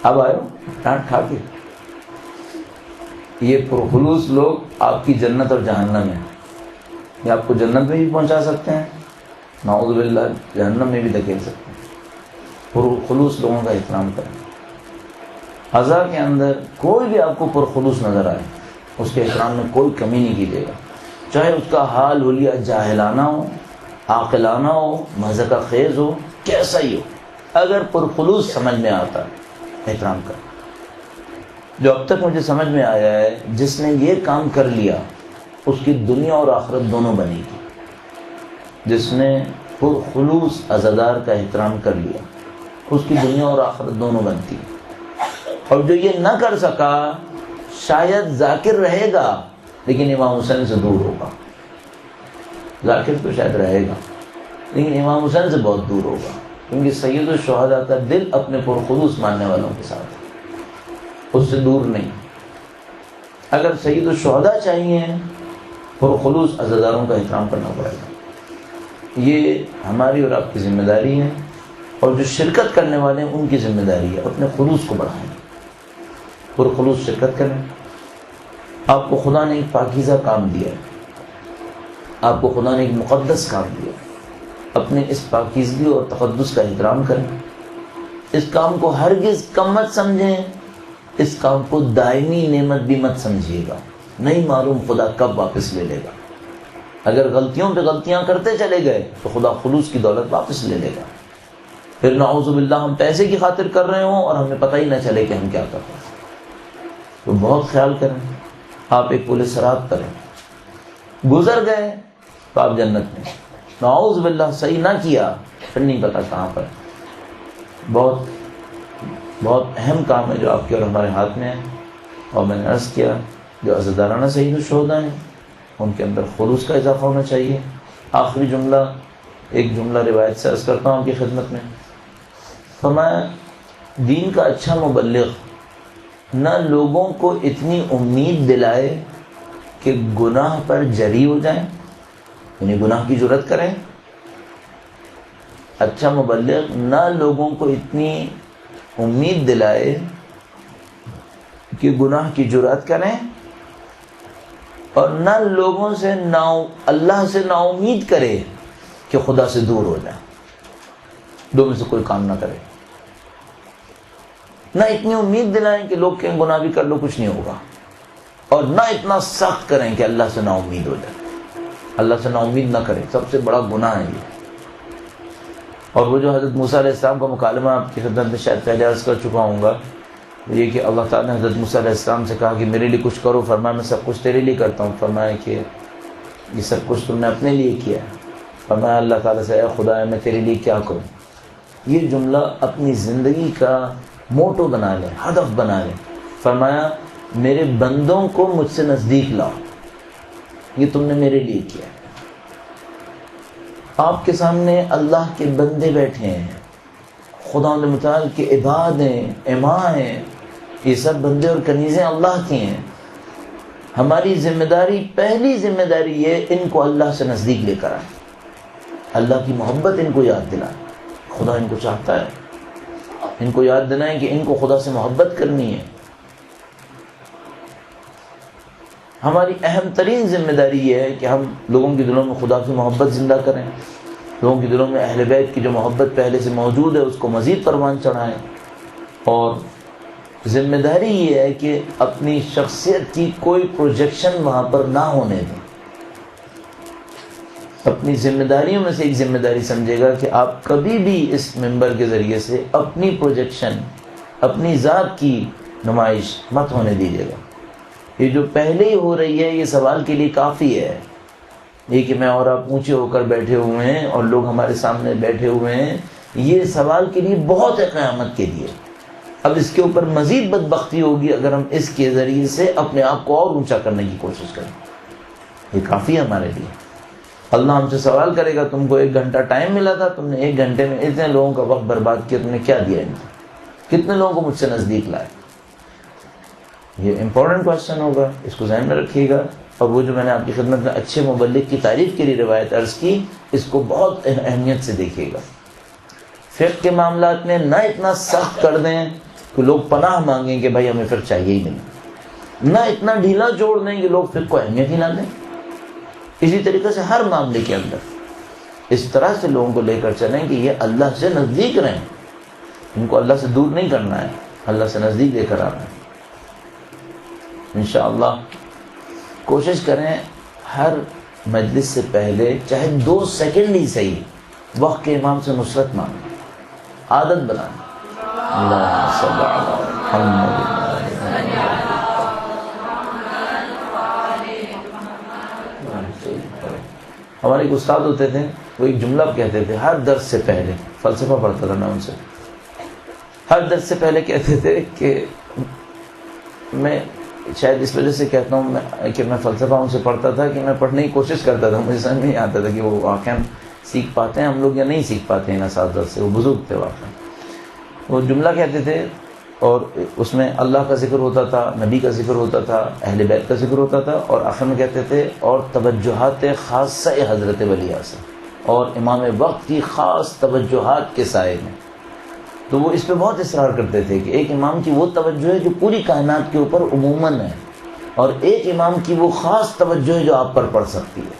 اب آئے ڈانٹ کھا کے. یہ پرخلوص لوگ آپ کی جنت اور جہنم ہے. یہ آپ کو جنت میں بھی پہنچا سکتے ہیں, نعوذ باللہ جہنم میں بھی دھکیل سکتے ہیں. پرخلوص لوگوں کا احترام کریں. عزا کے اندر کوئی بھی آپ کو پرخلوص نظر آئے اس کے احترام میں کوئی کمی نہیں کیجیے گا, چاہے اس کا حال حلیہ جاہلانہ ہو, عاقلانہ ہو, مذہقہ خیز ہو, کیسا ہی ہو. اگر پرخلوص سمجھ میں آتا احترام کر. جو اب تک مجھے سمجھ میں آیا ہے جس نے یہ کام کر لیا اس کی دنیا اور آخرت دونوں بنے گی. جس نے پرخلوص عزادار کا احترام کر لیا اس کی دنیا اور آخرت دونوں بنتی. اور جو یہ نہ کر سکا شاید ذاکر رہے گا لیکن امام حسین سے دور ہوگا. ذاکر تو شاید رہے گا لیکن امام حسین سے بہت دور ہوگا, کیونکہ سید الشہداء کا دل اپنے پرخلوص ماننے والوں کے ساتھ ہے, اس سے دور نہیں. اگر سید الشہداء چاہیے پرخلوص عزاداروں کا احترام کرنا پڑے گا. یہ ہماری اور آپ کی ذمہ داری ہے, اور جو شرکت کرنے والے ہیں ان کی ذمہ داری ہے اپنے خلوص کو بڑھائیں, پرخلوص شرکت کریں. آپ کو خدا نے ایک پاکیزہ کام دیا ہے, آپ کو خدا نے ایک مقدس کام دیا. اپنے اس پاکیزگی اور تقدس کا احترام کریں. اس کام کو ہرگز کم مت سمجھیں, اس کام کو دائمی نعمت بھی مت سمجھیے گا. نہیں معلوم خدا کب واپس لے لے گا. اگر غلطیوں پہ غلطیاں کرتے چلے گئے تو خدا خلوص کی دولت واپس لے لے گا. پھر نعوذ باللہ ہم پیسے کی خاطر کر رہے ہوں اور ہمیں پتہ ہی نہ چلے کہ ہم کیا کر رہے ہیں. تو بہت خیال کریں. آپ ایک پل صراط کریں, گزر گئے تو آپ جنت میں. نعوذ باللہ صحیح نہ کیا پھر نہیں پتا کہاں پر. بہت اہم کام ہے جو آپ کے اور ہمارے ہاتھ میں ہے. اور میں نے عرض کیا جو عزادارانہ سید الشہداء ہیں ان کے اندر خلوص کا اضافہ ہونا چاہیے. آخری جملہ, ایک جملہ روایت سے عرض کرتا ہوں آپ کی خدمت میں. فرمایا دین کا اچھا مبلغ نہ لوگوں کو اتنی امید دلائے کہ گناہ پر جری ہو جائیں، یعنی گناہ کی جرات کریں. اچھا مبلغ نہ لوگوں کو اتنی امید دلائے کہ گناہ کی جرات کریں، اور نہ لوگوں سے اللہ سے نا امید کرے کہ خدا سے دور ہو جائے. دو میں سے کوئی کام نہ کرے. نہ اتنی امید دلائیں کہ لوگ کہیں گناہ بھی کر لو کچھ نہیں ہوگا، اور نہ اتنا سخت کریں کہ اللہ سے نا امید ہو جائے. اللہ سے نا امید نہ کریں، سب سے بڑا گناہ ہے یہ. اور وہ جو حضرت موسیٰ علیہ السلام کا مکالمہ آپ کی خدمت میں شاید پہلے عرض کر چکا ہوں گا، یہ کہ اللہ تعالیٰ نے حضرت موسیٰ علیہ السلام سے کہا کہ میرے لیے کچھ کرو. فرمایا میں سب کچھ تیرے لیے کرتا ہوں. فرمایا کہ یہ سب کچھ تم نے اپنے لیے کیا ہے. فرمایا اللہ تعالیٰ سے اے خدا میں تیرے لیے کیا کروں. یہ جملہ اپنی زندگی کا موٹو بنا لیں، ہدف بنا لیں. فرمایا میرے بندوں کو مجھ سے نزدیک لاؤ، یہ تم نے میرے لیے کیا ہے. آپ کے سامنے اللہ کے بندے بیٹھے ہیں، خدا متعال کے عباد ہیں، اماں ہیں، یہ سب بندے اور کنیزیں اللہ کی ہیں. ہماری ذمہ داری، پہلی ذمہ داری یہ ان کو اللہ سے نزدیک لے کر آئیں، اللہ کی محبت ان کو یاد دلائیں. خدا ان کو چاہتا ہے، ان کو یاد دلائیں کہ ان کو خدا سے محبت کرنی ہے. ہماری اہم ترین ذمہ داری یہ ہے کہ ہم لوگوں کے دلوں میں خدا کی محبت زندہ کریں، لوگوں کے دلوں میں اہل بیت کی جو محبت پہلے سے موجود ہے اس کو مزید پروان چڑھائیں. اور ذمہ داری یہ ہے کہ اپنی شخصیت کی کوئی پروجیکشن وہاں پر نہ ہونے دیں. اپنی ذمہ داریوں میں سے ایک ذمہ داری سمجھے گا کہ آپ کبھی بھی اس ممبر کے ذریعے سے اپنی پروجیکشن، اپنی ذات کی نمائش مت ہونے دیجیے گا. یہ جو پہلے ہی ہو رہی ہے یہ سوال کے لیے کافی ہے. یہ کہ میں اور آپ اونچے ہو کر بیٹھے ہوئے ہیں اور لوگ ہمارے سامنے بیٹھے ہوئے ہیں، یہ سوال کے لیے بہت ہے قیامت کے لیے. اب اس کے اوپر مزید بدبختی ہوگی اگر ہم اس کے ذریعے سے اپنے آپ کو اور اونچا کرنے کی کوشش کریں. یہ کافی ہے ہمارے لیے. اللہ ہم سے سوال کرے گا تم کو 1 گھنٹہ ٹائم ملا تھا، تم نے 1 گھنٹے میں اتنے لوگوں کا وقت برباد کیا، تم نے کیا دیا ان کو؟ کتنے لوگوں کو مجھ سے نزدیک لائے؟ یہ امپورٹنٹ کوشچن ہوگا، اس کو ذہن میں رکھیے گا. اور وہ جو میں نے آپ کی خدمت میں اچھے مبلغ کی تعریف کے لیے روایت عرض کی، اس کو بہت اہمیت سے دیکھیے گا. فقہ کے معاملات میں نہ اتنا سخت کر دیں کہ لوگ پناہ مانگیں کہ بھائی ہمیں فقہ چاہیے ہی نہیں، نہ اتنا ڈھیلا جوڑ دیں کہ لوگ فقہ کو اہمیت ہی نہ دیں. اسی طریقے سے ہر معاملے کے اندر اس طرح سے لوگوں کو لے کر چلیں کہ یہ اللہ سے نزدیک رہیں. ان کو اللہ سے دور نہیں کرنا ہے، اللہ سے نزدیک لے کر آنا ہے. انشاءاللہ کوشش کریں ہر مجلس سے پہلے چاہے 2 سیکنڈ ہی صحیح وقت کے امام سے نصرت مانگیں، عادت بنائیں. اللہ صلی اللہ علیہ ہمارے ایک استاد ہوتے تھے، وہ ایک جملہ کہتے تھے ہر درس سے پہلے. فلسفہ پڑھتا تھا میں ان سے. ہر درس سے پہلے کہتے تھے کہ میں شاید اس وجہ سے کہتا ہوں کہ میں فلسفہ ان سے پڑھتا تھا کہ میں پڑھنے کی کوشش کرتا تھا، مجھے سمجھ نہیں آتا تھا کہ وہ واقعا سیکھ پاتے ہیں ہم لوگ یا نہیں سیکھ پاتے ہیں اساتذہ سے. وہ بزرگ تھے واقعا. وہ جملہ کہتے تھے اور اس میں اللہ کا ذکر ہوتا تھا، نبی کا ذکر ہوتا تھا، اہل بیت کا ذکر ہوتا تھا، اور آخر میں کہتے تھے اور توجہات خاصہ حضرت ولی اعظم اور امام وقت کی خاص توجہات کے سائے میں. تو وہ اس پہ بہت اصرار کرتے تھے کہ ایک امام کی وہ توجہ ہے جو پوری کائنات کے اوپر عموماً ہے، اور ایک امام کی وہ خاص توجہ ہے جو آپ پر پڑ سکتی ہے.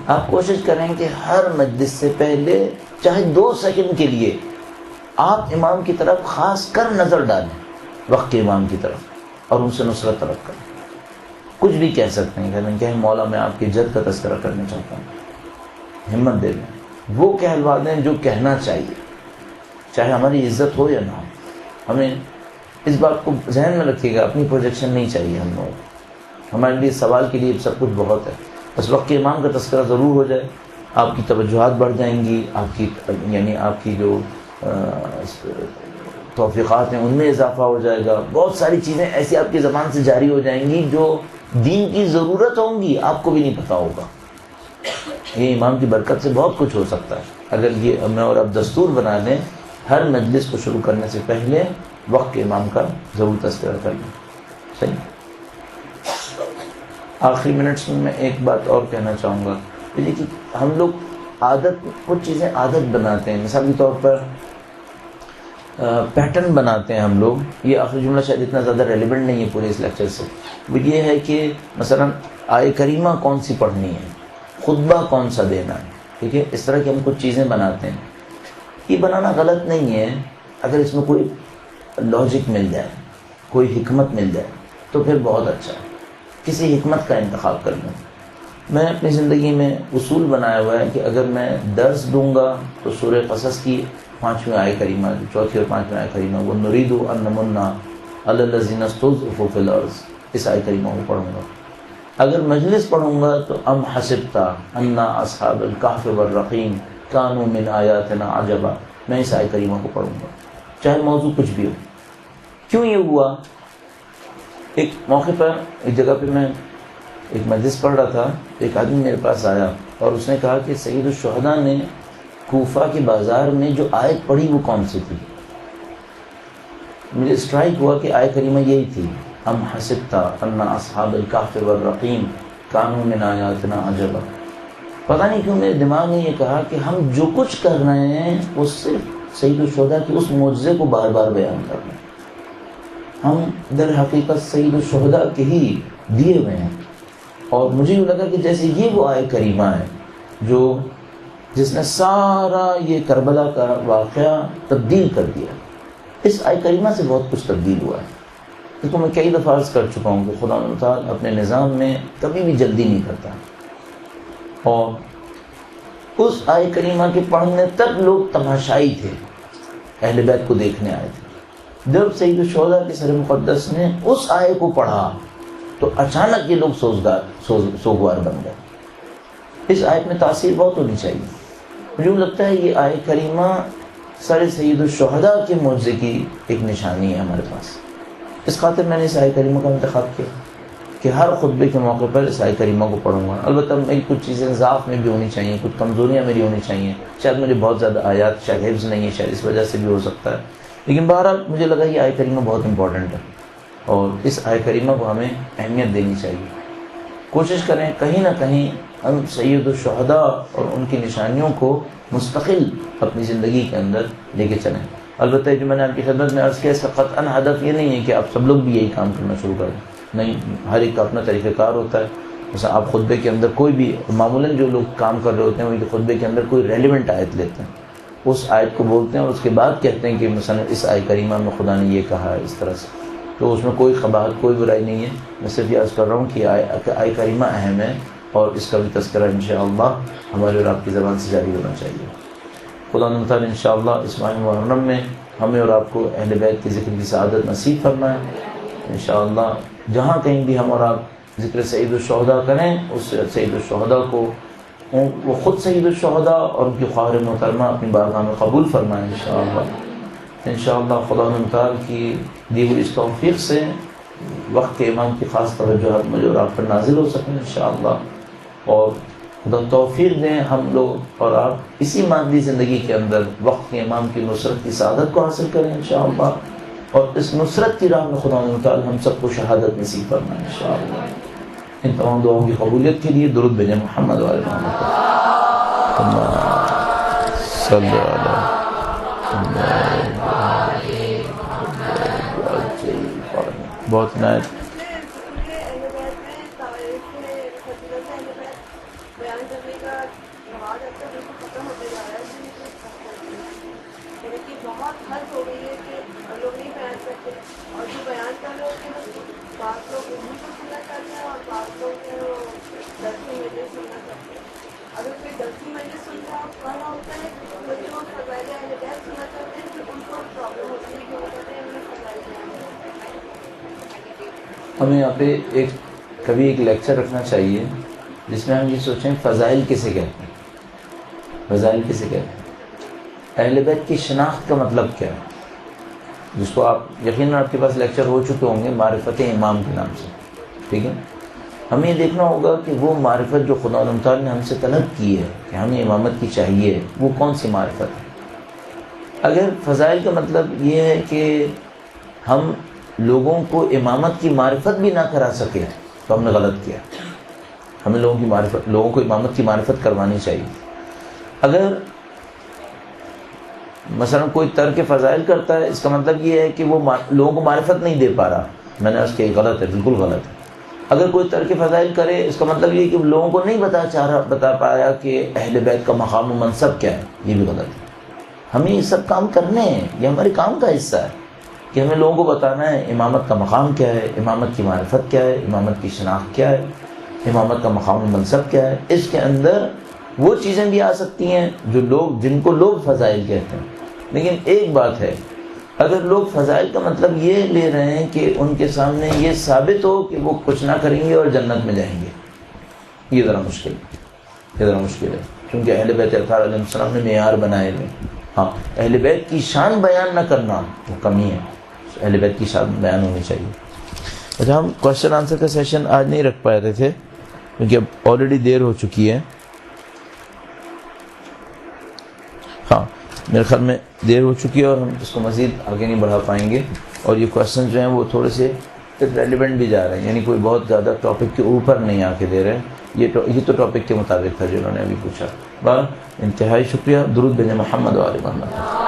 آپ کوشش کریں کہ ہر مجلس سے پہلے چاہے 2 سیکنڈ کے لیے آپ امام کی طرف خاص کر نظر ڈالیں، وقت کے امام کی طرف، اور ان سے نصرت طلب کریں. کچھ بھی کہہ سکتے ہیں، کہتے ہیں کہ مولا میں آپ کی جد کا تذکرہ کرنا چاہتا ہوں. ہمت دے دیں، وہ کہلوا دیں جو کہنا چاہیے، چاہے ہماری عزت ہو یا نہ ہو. ہمیں اس بات کو ذہن میں رکھیے گا، اپنی پروجیکشن نہیں چاہیے ہم لوگوں کو. ہمارے لیے سوال کے لیے سب کچھ بہت ہے، بس وقت کے امام کا تذکرہ ضرور ہو جائے. آپ کی توجہات بڑھ جائیں گی، آپ کی جو توفیقات ہیں ان میں اضافہ ہو جائے گا. بہت ساری چیزیں ایسی آپ کی زبان سے جاری ہو جائیں گی جو دین کی ضرورت ہوں گی، آپ کو بھی نہیں پتہ ہوگا. یہ امام کی برکت سے بہت کچھ ہو سکتا ہے. اگر یہ میں اور اب دستور بنا لیں، ہر مجلس کو شروع کرنے سے پہلے وقت کے امام کا ضرور تذکرہ کر لیں. صحیح. آخری منٹس میں ایک بات اور کہنا چاہوں گا، یہ کہ ہم لوگ کچھ چیزیں عادت بناتے ہیں، مثال کے طور پر پیٹرن بناتے ہیں ہم لوگ. یہ آخری جملہ شاید اتنا زیادہ ریلیونٹ نہیں ہے پورے اس لیکچر سے. وہ یہ ہے کہ مثلا آیہ کریمہ کون سی پڑھنی ہے، خطبہ کون سا دینا ہے، ٹھیک ہے. اس طرح کی ہم کچھ چیزیں بناتے ہیں. یہ بنانا غلط نہیں ہے اگر اس میں کوئی لاجک مل جائے، کوئی حکمت مل جائے تو پھر بہت اچھا ہے. کسی حکمت کا انتخاب کر لیں. میں نے اپنی زندگی میں اصول بنایا ہوا ہے کہ اگر میں درس دوں گا تو سورہ قصص کی 5ویں آیہ کریمہ، 4تھی اور 5ویں آیہ کریمہ، وہ نرید ان نمنا علی الذین استضعفوا فی الارض، اس آیہ کریمہ کو پڑھوں گا. اگر مجلس پڑھوں گا تو ام حسبت ان اصحاب الکہف والرقیم کانوا من آیاتنا عجبا، میں اس آیہ کریمہ کو پڑھوں گا چاہے موضوع کچھ بھی ہو. کیوں یہ ہوا؟ ایک موقع پر ایک جگہ پہ میں ایک مجلس پڑھ رہا تھا، ایک آدمی میرے پاس آیا اور اس نے کہا کہ سید الشہداء نے کوفہ کے بازار میں جو آیت پڑھی وہ کون سی تھی؟ مجھے اسٹرائک ہوا کہ آیت کریمہ یہی تھی، ام حسبت ان اصحاب الکہف والرقیم کانوا من آیاتنا عجبا. پتہ نہیں کیوں میرے دماغ نے یہ کہا کہ ہم جو کچھ کر رہے ہیں وہ صرف سید الشہداء کے اس معجزے کو بار بار بیان کر رہے ہیں. ہم در حقیقت سید الشہداء کے ہی دیے ہوئے ہیں. اور مجھے یہ لگا کہ جیسے یہ وہ آیہ کریمہ ہے جس نے سارا یہ کربلا کا واقعہ تبدیل کر دیا. اس آیہ کریمہ سے بہت کچھ تبدیل ہوا ہے. اس کو میں کئی دفعہ عرض کر چکا ہوں کہ خدا تعالیٰ اپنے نظام میں کبھی بھی جلدی نہیں کرتا. اور اس آیہ کریمہ کے پڑھنے تک لوگ تماشائی تھے، اہل بیت کو دیکھنے آئے تھے. جب سید الشہداء کے سر مقدس نے اس آیے کو پڑھا تو اچانک یہ لوگ سوگوار بن گئے. اس آیت میں تاثیر بہت ہونی چاہیے. مجھے لگتا ہے یہ آیت کریمہ سر سید الشہداء کے معجزے کی ایک نشانی ہے ہمارے پاس. اس خاطر میں نے اس آیت کریمہ کا انتخاب کیا کہ ہر خطبے کے موقع پر اس آیت کریمہ کو پڑھوں گا. البتہ میری کچھ چیزیں ضعف میں بھی ہونی چاہیے، کچھ کمزوریاں میری ہونی چاہیے. شاید مجھے بہت زیادہ آیات شاید حفظ نہیں ہے، شاید اس وجہ سے بھی ہو سکتا ہے. لیکن بہرحال مجھے لگا یہ آیت کریمہ بہت امپورٹنٹ ہے اور اس آیت کریمہ کو ہمیں اہمیت دینی چاہیے. کوشش کریں کہیں نہ کہیں ہم سید الشہداء اور ان کی نشانیوں کو مستقل اپنی زندگی کے اندر لے کے چلیں. البتہ جو میں نے آپ کی خدمت میں عرض کیا، اس کا قطعاً ہدف یہ نہیں ہے کہ آپ سب لوگ بھی یہی کام کرنا شروع کریں. نہیں، ہر ایک کا اپنا طریقہ کار ہوتا ہے. مثلا آپ خطبے کے اندر کوئی بھی، معمولاً جو لوگ کام کر رہے ہوتے ہیں وہ خطبے کے اندر کوئی ریلیونٹ آیت لیتے ہیں، اس آیت کو بولتے ہیں اور اس کے بعد کہتے ہیں کہ مثلا اس آیت کریمہ میں خدا نے یہ کہا ہے اس طرح سے. تو اس میں کوئی قباحت، کوئی برائی نہیں ہے. میں صرف یہ عرض کر رہا ہوں کہ آیت کریمہ اہم ہے اور اس کا بھی تذکرہ انشاءاللہ ہمارے اور آپ کی زبان سے جاری ہونا چاہیے. خدا تعالیٰ انشاءاللہ اس ماہ محرم میں ہمیں اور آپ کو اہل بیت کی ذکر کی سعادت نصیب فرمائے. انشاءاللہ جہاں کہیں بھی ہم اور آپ ذکر سید الشہداء کریں، اس سید الشہداء کو وہ خود سید الشہداء اور ان کی خواہر محترمہ اپنی بارگاہ میں قبول فرمائیں انشاءاللہ. خدا تعالیٰ کی دی ہوئی اس توفیق سے وقت کے امام کی خاص توجہات مجھے اور آپ پر نازل ہو سکیں انشاءاللہ. اور خدا توفیق دیں ہم لوگ اور آپ اسی مادی زندگی کے اندر وقت کے امام کی نصرت کی سعادت کو حاصل کریں انشاءاللہ. اور اس نصرت کی راہ میں خدا تعالیٰ ہم سب کو شہادت نصیب فرمائے انشاءاللہ. ان تمام دعاؤں کی قبولیت کے لیے درود بھیجیں محمد و آل محمد. صلی اللہ بہت نائت. ہمیں یہاں پہ کبھی ایک لیکچر رکھنا چاہیے جس میں ہم یہ سوچیں فضائل کسے کہتے ہیں. فضائل کسے کہتے ہیں؟ اہل بیت کی شناخت کا مطلب کیا ہے، جس کو آپ یقیناً آپ کے پاس لیکچر ہو چکے ہوں گے معرفت امام کے نام سے. ٹھیک ہے، ہمیں یہ دیکھنا ہوگا کہ وہ معرفت جو خدا تعالیٰ نے ہم سے طلب کی ہے کہ ہمیں امامت کی چاہیے، وہ کون سی معرفت ہے. اگر فضائل کا مطلب یہ ہے کہ ہم لوگوں کو امامت کی معرفت بھی نہ کرا سکے تو ہم نے غلط کیا. ہمیں لوگوں کو امامت کی معرفت کروانی چاہیے. اگر مثلا کوئی ترک فضائل کرتا ہے، اس کا مطلب یہ ہے کہ وہ لوگوں کو معرفت نہیں دے پا رہا. میں نے اس کے غلط ہے، بالکل غلط ہے. اگر کوئی ترک فضائل کرے، اس کا مطلب یہ ہے کہ لوگوں کو نہیں بتا پایا کہ اہل بیت کا مقام و منصب کیا ہے. یہ بھی غلط ہے. ہمیں یہ سب کام کرنے ہیں، یہ ہمارے کام کا حصہ ہے کہ ہمیں لوگوں کو بتانا ہے امامت کا مقام کیا ہے، امامت کی معرفت کیا ہے، امامت کی شناخت کیا ہے، امامت کا مقام و منصب کیا ہے. اس کے اندر وہ چیزیں بھی آ سکتی ہیں جن کو لوگ فضائل کہتے ہیں. لیکن ایک بات ہے، اگر لوگ فضائل کا مطلب یہ لے رہے ہیں کہ ان کے سامنے یہ ثابت ہو کہ وہ کچھ نہ کریں گے اور جنت میں جائیں گے، یہ ذرا مشکل ہے. کیونکہ اہل بیت اطہار علیہ السلام نے معیار بنائے ہوئے. ہاں، اہل بیت کی شان بیان نہ کرنا وہ کمی ہے. اہل بیت کی شان بیان ہونی چاہیے. اچھا، ہم کوشچن آنسر کا سیشن آج نہیں رکھ پائے تھے کیونکہ اب آلریڈی دیر ہو چکی ہے. ہاں، میرے خیال میں دیر ہو چکی ہے اور ہم اس کو مزید آگے نہیں بڑھا پائیں گے. اور یہ کوشچن جو ہیں وہ تھوڑے سے ریلیونٹ بھی جا رہے ہیں، یعنی کوئی بہت زیادہ ٹاپک کے اوپر نہیں آ کے دے رہے ہیں. یہ تو ٹاپک کے مطابق تھا جو انہوں نے ابھی پوچھا. انتہائی شکریہ. درود بھیجیں محمد و آل محمد.